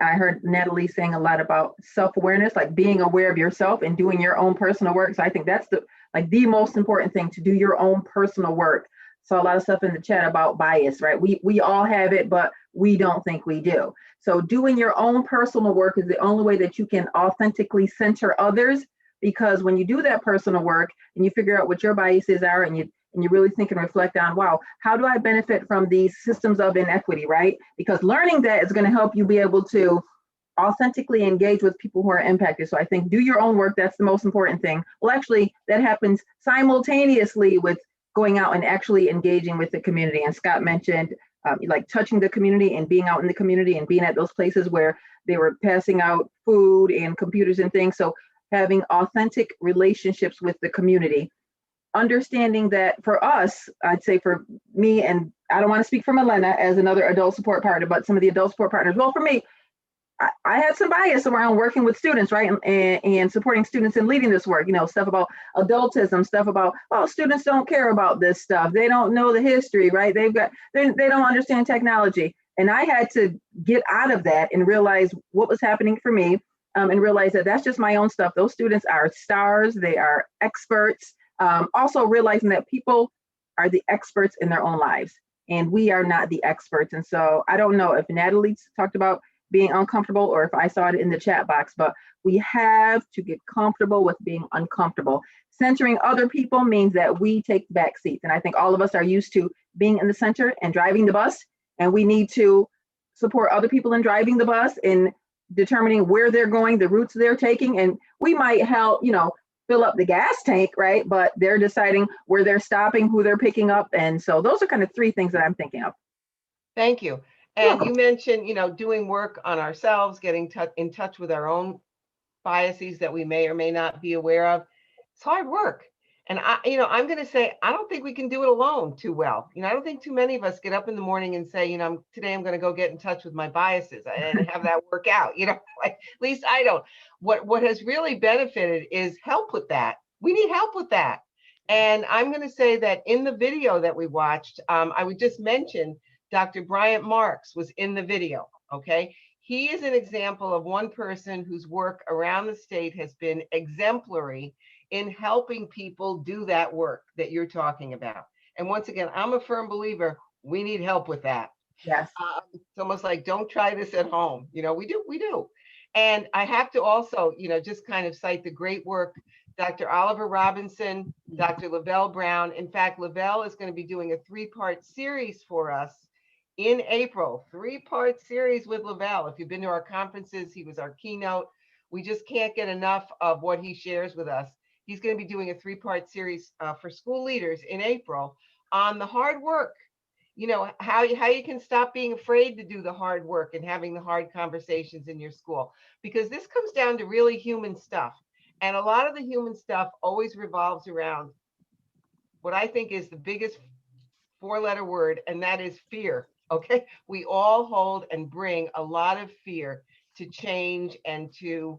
I heard Natalie saying a lot about self-awareness, like being aware of yourself and doing your own personal work. So I think that's the most important thing, to do your own personal work. So a lot of stuff in the chat about bias, right? We all have it, but we don't think we do. So doing your own personal work is the only way that you can authentically center others, because when you do that personal work and you figure out what your biases are, and you really think and reflect on, wow, how do I benefit from these systems of inequity, right? Because learning that is going to help you be able to authentically engage with people who are impacted. So I think do your own work. That's the most important thing. Well, actually, that happens simultaneously with going out and actually engaging with the community. And Scott mentioned like touching the community and being out in the community and being at those places where they were passing out food and computers and things. So having authentic relationships with the community, understanding that for us, I'd say for me, and I don't want to speak for Milena as another adult support partner, but some of the adult support partners, well, for me, I had some bias around working with students, right? And supporting students and leading this work, stuff about adultism, stuff about, oh, students don't care about this stuff. They don't know the history, right? They don't understand technology. And I had to get out of that and realize what was happening for me, and realize that that's just my own stuff. Those students are stars. They are experts. Also realizing that people are the experts in their own lives and we are not the experts. And so I don't know if Natalie talked about being uncomfortable or if I saw it in the chat box, but we have to get comfortable with being uncomfortable. Centering other people means that we take back seats. And I think all of us are used to being in the center and driving the bus, and we need to support other people in driving the bus and determining where they're going, the routes they're taking. And we might help, fill up the gas tank, right? But they're deciding where they're stopping, who they're picking up. And so those are kind of three things that I'm thinking of. Thank you. And you mentioned, doing work on ourselves, getting in touch with our own biases that we may or may not be aware of. It's hard work. And I'm going to say, I don't think we can do it alone too well. I don't think too many of us get up in the morning and say, today I'm going to go get in touch with my biases and have that work out. Like, at least I don't. What has really benefited is help with that. We need help with that. And I'm going to say that in the video that we watched, I would just mention Dr. Bryant Marks was in the video, okay? He is an example of one person whose work around the state has been exemplary in helping people do that work that you're talking about. And once again, I'm a firm believer, we need help with that. Yes. It's almost like, don't try this at home. We do. And I have to also, just kind of cite the great work, Dr. Oliver Robinson, Dr. Lavelle Brown. In fact, Lavelle is going to be doing a 3-part series for us in April, 3-part series with Lavelle. If you've been to our conferences, he was our keynote. We just can't get enough of what he shares with us. He's going to be doing a 3-part series for school leaders in April on the hard work. How you can stop being afraid to do the hard work and having the hard conversations in your school, because this comes down to really human stuff. And a lot of the human stuff always revolves around what I think is the biggest 4-letter word, and that is fear. Okay, we all hold and bring a lot of fear to change and to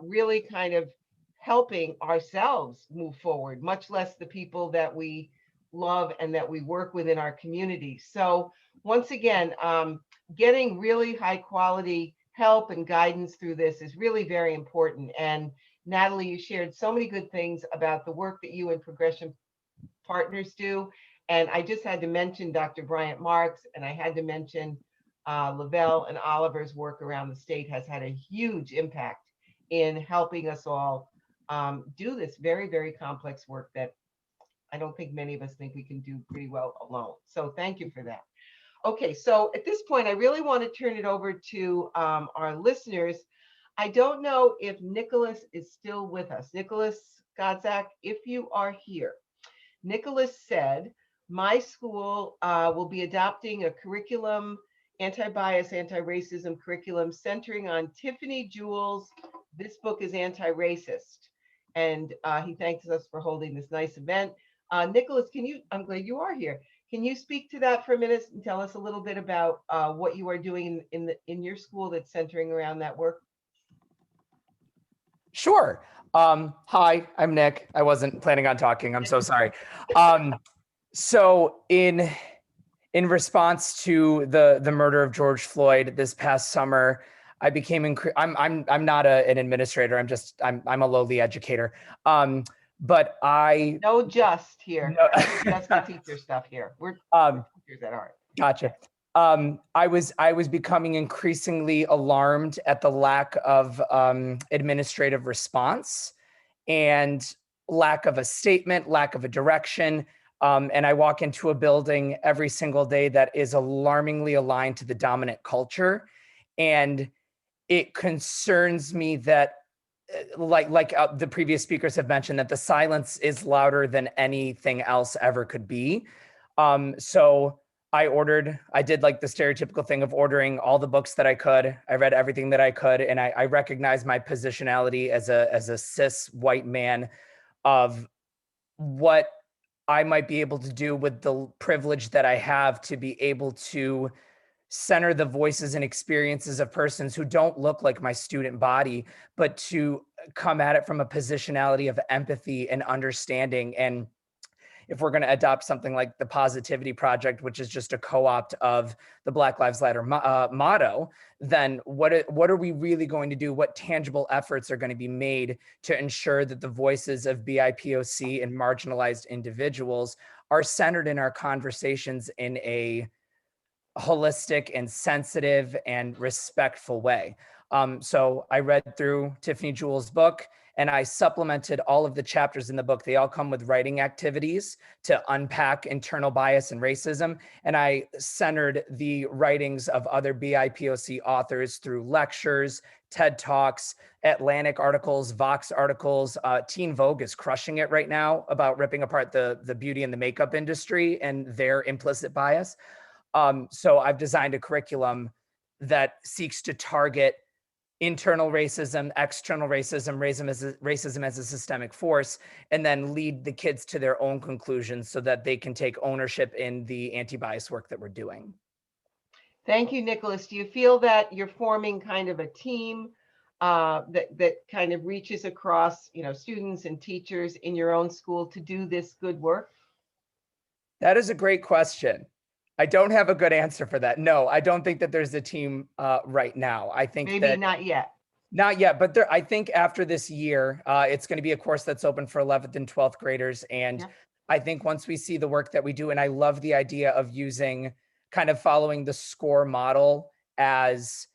really kind of helping ourselves move forward, much less the people that we love and that we work with in our community. So once again, getting really high quality help and guidance through this is really very important. And Natalie, you shared so many good things about the work that you and Progression Partners do. And I just had to mention Dr. Bryant Marks, and I had to mention Lavelle and Oliver's work around the state has had a huge impact in helping us all do this very, very complex work that I don't think many of us think we can do pretty well alone. So thank you for that. Okay, so at this point, I really want to turn it over to our listeners. I don't know if Nicholas is still with us. Nicholas Godzak, if you are here. Nicholas said, my school will be adopting a curriculum, anti-bias, anti-racism curriculum centering on Tiffany Jewell's This Book is Anti-Racist. And he thanks us for holding this nice event. Nicholas, I'm glad you are here. Can you speak to that for a minute and tell us a little bit about what you are doing in your school that's centering around that work? Sure. Hi, I'm Nick. I wasn't planning on talking. I'm so sorry. So in response to the murder of George Floyd this past summer, I became I'm not an administrator. I'm a lowly educator. But I no just here. No. Just the teacher stuff here. We're teachers at heart. Gotcha. I was becoming increasingly alarmed at the lack of administrative response and lack of a statement, lack of a direction. And I walk into a building every single day that is alarmingly aligned to the dominant culture. And it concerns me that the previous speakers have mentioned, that the silence is louder than anything else ever could be. So I did like the stereotypical thing of ordering all the books that I could. I read everything that I could, and I recognize my positionality as a cis white man of what I might be able to do with the privilege that I have to be able to center the voices and experiences of persons who don't look like my student body, but to come at it from a positionality of empathy and understanding. And if we're going to adopt something like the Positivity Project, which is just a co-opt of the Black Lives Matter motto, then what are we really going to do? What tangible efforts are going to be made to ensure that the voices of BIPOC and marginalized individuals are centered in our conversations in a holistic and sensitive and respectful way? So I read through Tiffany Jewell's book, and I supplemented all of the chapters in the book. They all come with writing activities to unpack internal bias and racism. And I centered the writings of other BIPOC authors through lectures, TED Talks, Atlantic articles, Vox articles. Teen Vogue is crushing it right now about ripping apart the beauty and the makeup industry and their implicit bias. So I've designed a curriculum that seeks to target internal racism, external racism, racism as a systemic force, and then lead the kids to their own conclusions so that they can take ownership in the anti-bias work that we're doing. Thank you, Nicholas. Do you feel that you're forming kind of a team that kind of reaches across, students and teachers in your own school to do this good work? That is a great question. I don't have a good answer for that. No, I don't think that there's a team right now. I think maybe not yet. Not yet, but I think after this year, it's going to be a course that's open for 11th and 12th graders. And I think once we see the work that we do, and I love the idea of using kind of following the SCORE model as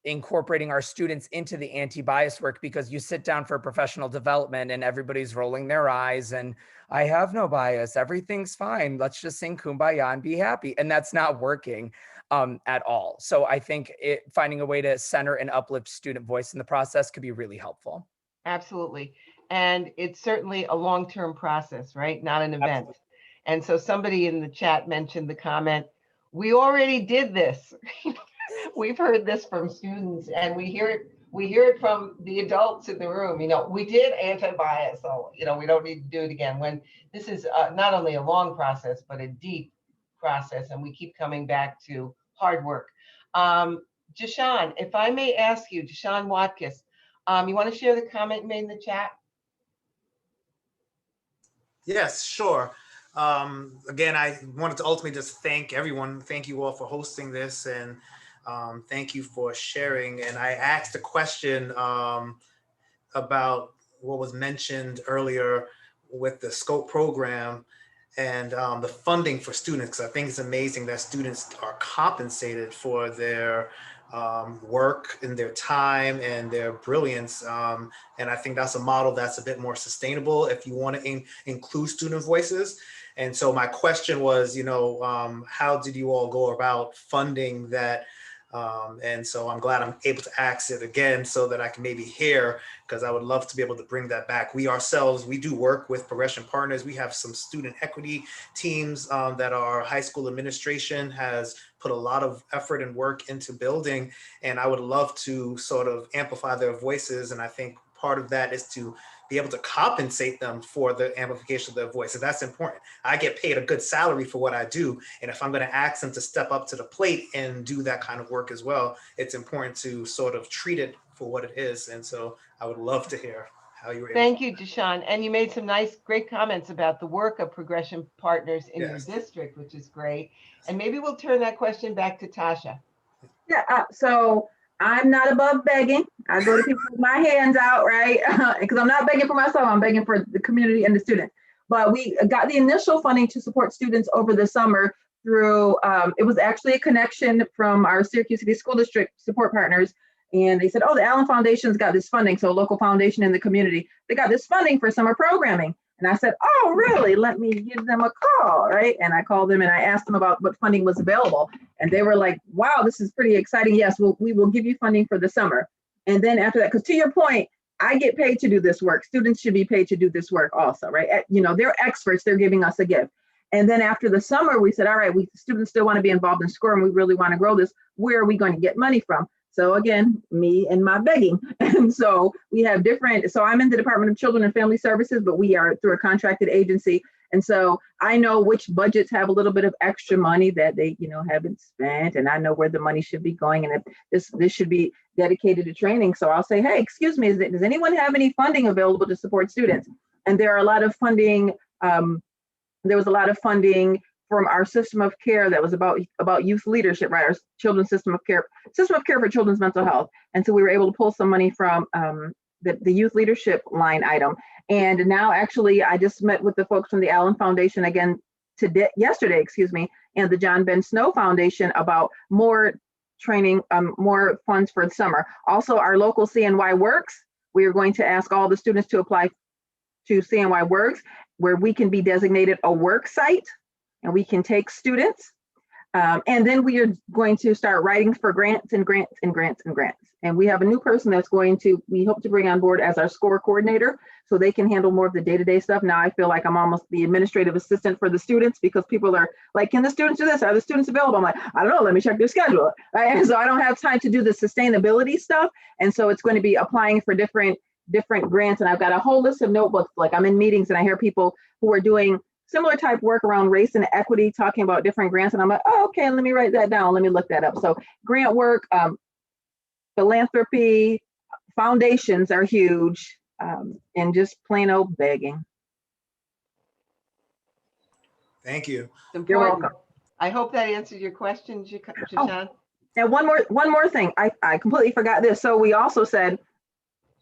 incorporating our students into the anti-bias work, because you sit down for professional development and everybody's rolling their eyes and I have no bias, everything's fine, let's just sing Kumbaya and be happy. And that's not working at all. So I think finding a way to center and uplift student voice in the process could be really helpful. Absolutely. And it's certainly a long-term process, right? Not an event. Absolutely. And so somebody in the chat mentioned the comment, we already did this. We've heard this from students, and we hear it from the adults in the room. We did anti-bias, so we don't need to do it again. When this is not only a long process, but a deep process, and we keep coming back to hard work. Jashawn, if I may ask you, Jashawn Watkis, you want to share the comment made in the chat? Yes, sure. Again, I wanted to ultimately just thank everyone. Thank you all for hosting this, and thank you for sharing. And I asked a question about what was mentioned earlier with the SCOPE program and the funding for students, because I think it's amazing that students are compensated for their work and their time and their brilliance. And I think that's a model that's a bit more sustainable if you want to include student voices. And so my question was, how did you all go about funding that? And so I'm glad I'm able to ask it again so that I can maybe hear, because I would love to be able to bring that back. We ourselves, we do work with Progression Partners. We have some student equity teams that our high school administration has put a lot of effort and work into building. And I would love to sort of amplify their voices. And I think part of that is to be able to compensate them for the amplification of their voice. And that's important. I get paid a good salary for what I do. And if I'm going to ask them to step up to the plate and do that kind of work as well, it's important to sort of treat it for what it is. And so I would love to hear how you were able to. Thank you, Jashawn. And you made some great comments about the work of Progression Partners in your district, which is great. And maybe we'll turn that question back to Tasha. Yeah, so I'm not above begging. I go to people with my hands out, right? Because I'm not begging for myself, I'm begging for the community and the student. But we got the initial funding to support students over the summer through, it was actually a connection from our Syracuse City School District support partners. And they said, oh, the Allen Foundation's got this funding. So a local foundation in the community, they got this funding for summer programming. And I said, oh, really? Let me give them a call, right? And I called them and I asked them about what funding was available. And they were like, wow, this is pretty exciting. Yes, we will give you funding for the summer. And then after that, because to your point, I get paid to do this work. Students should be paid to do this work also, right? You know, they're experts. They're giving us a gift. And then after the summer, we said, all right, students still want to be involved in SCORE and we really want to grow this. Where are we going to get money from? So again, me and my begging. And so we have different, so I'm in the Department of Children and Family Services, but we are through a contracted agency. And so I know which budgets have a little bit of extra money that they, you know, haven't spent, and I know where the money should be going. And if this should be dedicated to training. So I'll say, hey, excuse me, does anyone have any funding available to support students? And there are a lot of funding, there was a lot of funding from our system of care that was about youth leadership, right? Our children's system of care for children's mental health. And so we were able to pull some money from the youth leadership line item. And now actually, I just met with the folks from the Allen Foundation again yesterday, and the John Ben Snow Foundation about more training, more funds for the summer. Also, our local CNY Works, we are going to ask all the students to apply to CNY Works, where we can be designated a work site and we can take students. And then we are going to start writing for grants and grants and grants and grants. And we have a new person that's we hope to bring on board as our SCORE coordinator, so they can handle more of the day-to-day stuff. Now I feel like I'm almost the administrative assistant for the students, because people are like, can the students do this? Are the students available? I'm like, I don't know, let me check their schedule. Right? And so I don't have time to do the sustainability stuff. And so it's going to be applying for different grants. And I've got a whole list of notebooks. Like, I'm in meetings and I hear people who are doing similar type work around race and equity, talking about different grants. And I'm like, oh, okay, let me write that down. Let me look that up. So grant work, philanthropy, foundations are huge, and just plain old begging. Thank you. You're welcome. I hope that answered your question, Jashan. And one more thing. I completely forgot this. So we also said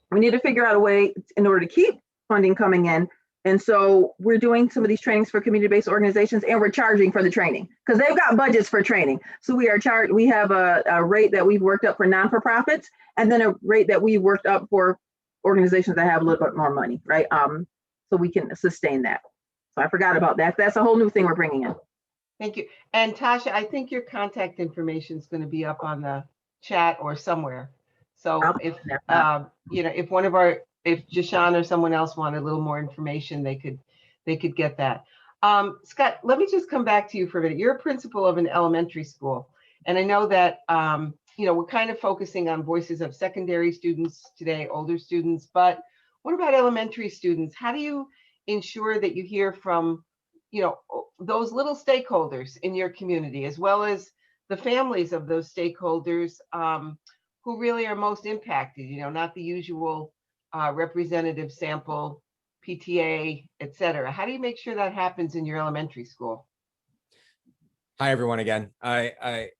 we need to figure out a way in order to keep funding coming in. And so we're doing some of these trainings for community-based organizations, and we're charging for the training because they've got budgets for training. So we have a rate that we've worked up for non-for-profits, and then a rate that we worked up for organizations that have a little bit more money, right? So we can sustain that. So I forgot about that. That's a whole new thing we're bringing in. Thank you. And Tasha, I think your contact information is going to be up on the chat or somewhere. So if if Jashan or someone else wanted a little more information, they could get that. Scott, let me just come back to you for a minute. You're a principal of an elementary school, and I know that we're kind of focusing on voices of secondary students today, older students, but what about elementary students? How do you ensure that you hear from those little stakeholders in your community, as well as the families of those stakeholders who really are most impacted, not the usual representative sample, PTA, et cetera? How do you make sure that happens in your elementary school? Hi, everyone again. I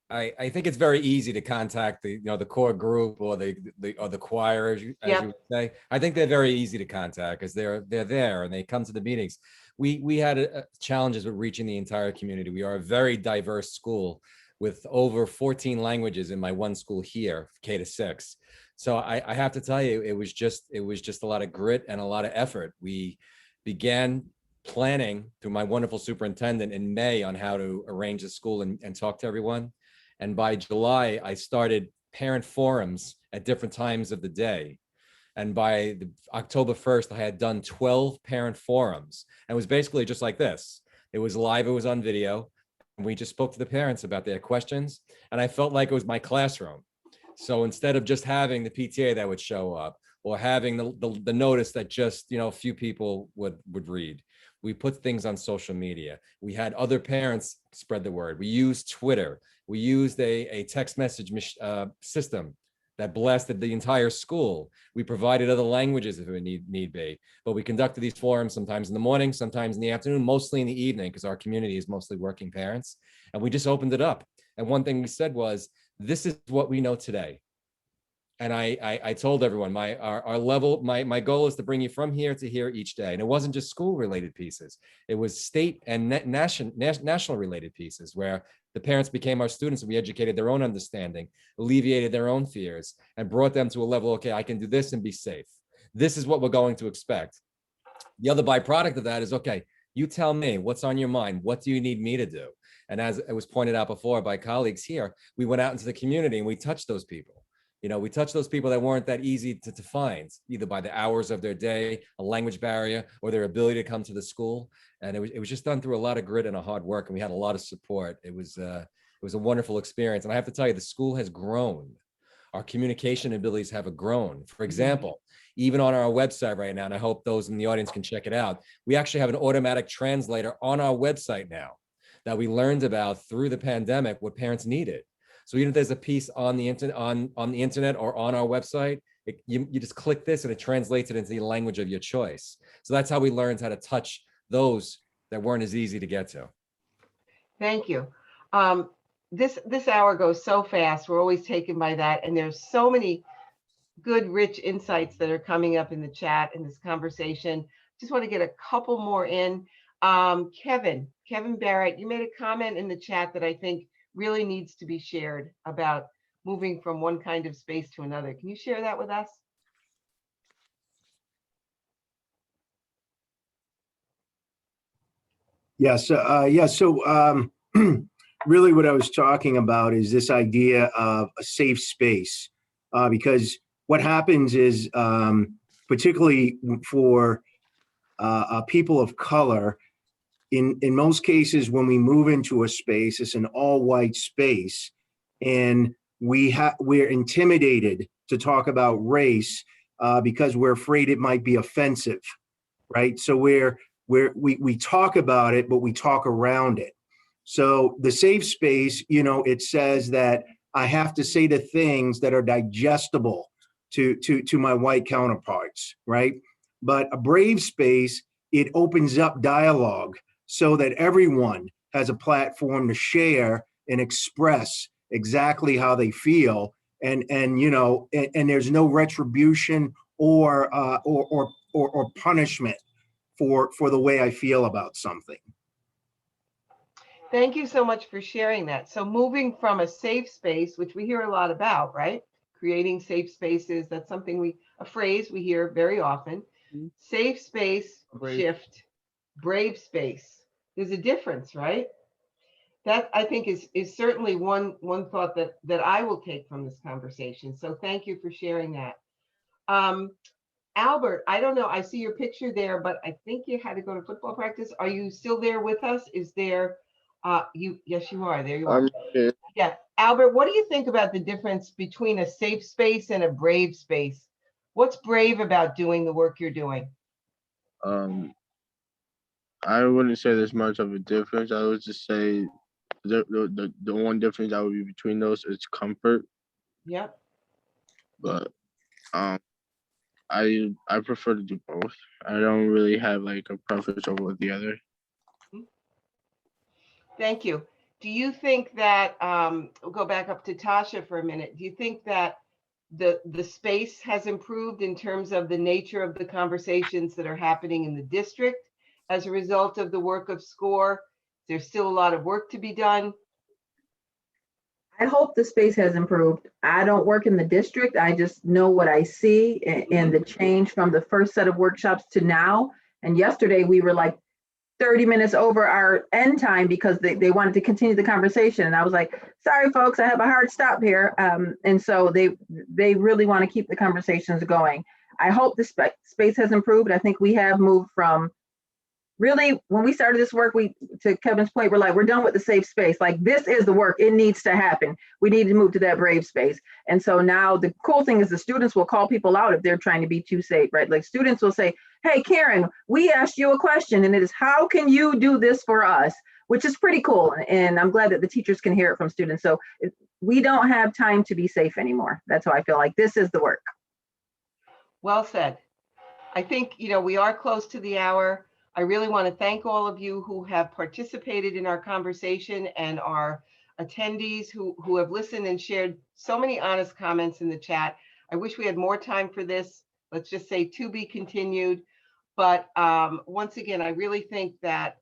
think it's very easy to contact the core group or the choir, as you would say. I think they're very easy to contact because they're there and they come to the meetings. We had challenges with reaching the entire community. We are a very diverse school with over 14 languages in my one school here, K-6. So I have to tell you, it was just a lot of grit and a lot of effort. We began planning through my wonderful superintendent in May on how to arrange the school and talk to everyone. And by July, I started parent forums at different times of the day. And by October 1st, I had done 12 parent forums. And it was basically just like this. It was live, it was on video. And we just spoke to the parents about their questions. And I felt like it was my classroom. So instead of just having the PTA that would show up or having the notice that just a few people would read, we put things on social media. We had other parents spread the word. We used Twitter. We used a text message system that blasted the entire school. We provided other languages if it need be, but we conducted these forums sometimes in the morning, sometimes in the afternoon, mostly in the evening, because our community is mostly working parents. And we just opened it up. And one thing we said was, this is what we know today. And I told everyone my goal is to bring you from here to here each day. And it wasn't just school related pieces. It was state and national related pieces where the parents became our students and we educated their own understanding, alleviated their own fears, and brought them to a level, okay, I can do this and be safe. This is what we're going to expect. The other byproduct of that is, okay, you tell me what's on your mind. What do you need me to do? And as it was pointed out before by colleagues here, we went out into the community and we touched those people. You know, we touched those people that weren't that easy to find, either by the hours of their day, a language barrier, or their ability to come to the school. And it was just done through a lot of grit and a hard work. And we had a lot of support. It was a wonderful experience. And I have to tell you, the school has grown. Our communication abilities have grown. For example, even on our website right now, and I hope those in the audience can check it out, we actually have an automatic translator on our website now that we learned about through the pandemic, what parents needed. So even if there's a piece on the internet, on the internet or on our website, you just click this and it translates it into the language of your choice. So that's how we learned how to touch those that weren't as easy to get to. Thank you. This hour goes so fast. We're always taken by that. And there's so many good, rich insights that are coming up in the chat in this conversation. Just want to get a couple more in. Kevin Barrett, you made a comment in the chat that I think really needs to be shared about moving from one kind of space to another. Can you share that with us? Yes. So really what I was talking about is this idea of a safe space, because what happens is, particularly for people of color, in most cases, when we move into a space, it's an all white space, and we're intimidated to talk about race because we're afraid it might be offensive, right? So we talk about it, but we talk around it. So the safe space, you know, it says that I have to say the things that are digestible to my white counterparts, right? But a brave space, it opens up dialogue so that everyone has a platform to share and express exactly how they feel, and you know, and there's no retribution or punishment for the way I feel about something. Thank you so much for sharing that. So moving from a safe space, which we hear a lot about, right? Creating safe spaces, that's something a phrase we hear very often. Safe space, shift, brave space. There's a difference, right? That I think is certainly one thought that I will take from this conversation. So thank you for sharing that. Albert, I don't know, I see your picture there, but I think you had to go to football practice. Are you still there with us? Is there, yes, you are, there you are. Yeah, Albert, what do you think about the difference between a safe space and a brave space? What's brave about doing the work you're doing? I wouldn't say there's much of a difference. I would just say the one difference that would be between those is comfort. Yep. But I prefer to do both. I don't really have like a preference over the other. Thank you. Do you think that, we'll go back up to Tasha for a minute. Do you think that the space has improved in terms of the nature of the conversations that are happening in the district as a result of the work of SCORE? There's still a lot of work to be done. I hope the space has improved. I don't work in the district. I just know what I see and the change from the first set of workshops to now. And yesterday we were like 30 minutes over our end time because they wanted to continue the conversation. And I was like, sorry, folks, I have a hard stop here. And so they really want to keep the conversations going. I hope the space has improved. I think we have moved from really, when we started this work, to Kevin's point, we're like, we're done with the safe space. Like, this is the work. It needs to happen. We need to move to that brave space. And so now the cool thing is the students will call people out if they're trying to be too safe, right? Like, students will say, hey, Karen, we asked you a question, and it is, how can you do this for us? Which is pretty cool. And I'm glad that the teachers can hear it from students. So we don't have time to be safe anymore. That's how I feel like this is the work. Well said. I think, you know, we are close to the hour. I really want to thank all of you who have participated in our conversation and our attendees who have listened and shared so many honest comments in the chat. I wish we had more time for this. Let's just say to be continued. But once again, I really think that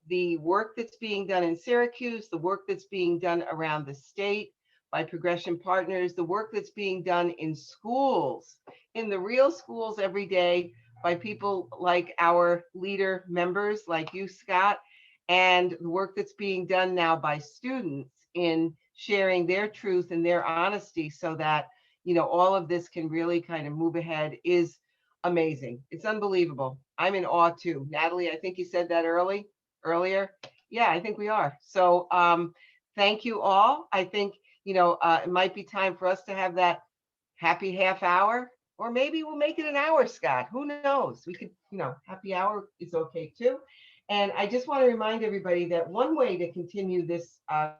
the work that's being done in Syracuse, the work that's being done around the state by Progression Partners, the work that's being done in schools, in the real schools every day by people like our leader members, like you, Scott, and the work that's being done now by students in sharing their truth and their honesty so that, you know, all of this can really kind of move ahead is amazing. It's unbelievable. I'm in awe too. Natalie, I think you said that earlier. Yeah, I think we are. So thank you all. I think, you know, it might be time for us to have that happy half hour, or maybe we'll make it an hour, Scott. Who knows? We could, you know, happy hour is okay too. And I just want to remind everybody that one way to continue this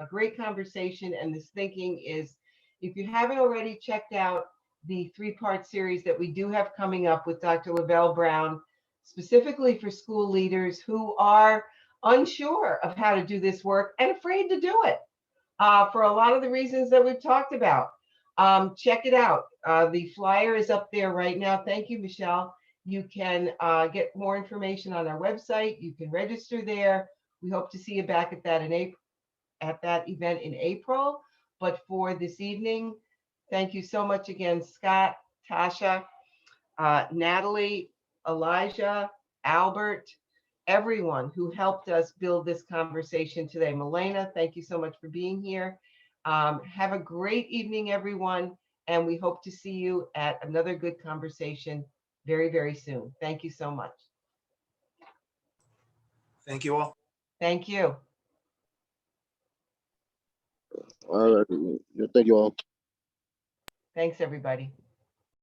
great conversation and this thinking is, if you haven't already checked out the 3-part series that we do have coming up with Dr. Lavelle Brown, specifically for school leaders who are unsure of how to do this work and afraid to do it for a lot of the reasons that we've talked about. Check it out. The flyer is up there right now. Thank you, Michelle. You can get more information on our website. You can register there. We hope to see you back at that event in April. But for this evening, thank you so much again, Scott, Tasha, Natalie, Elijah, Albert, everyone who helped us build this conversation today. Milena, thank you so much for being here. Have a great evening, everyone. And we hope to see you at another good conversation very, very soon. Thank you so much. Thank you all. Thank you. All right. Thank you all. Thanks, everybody.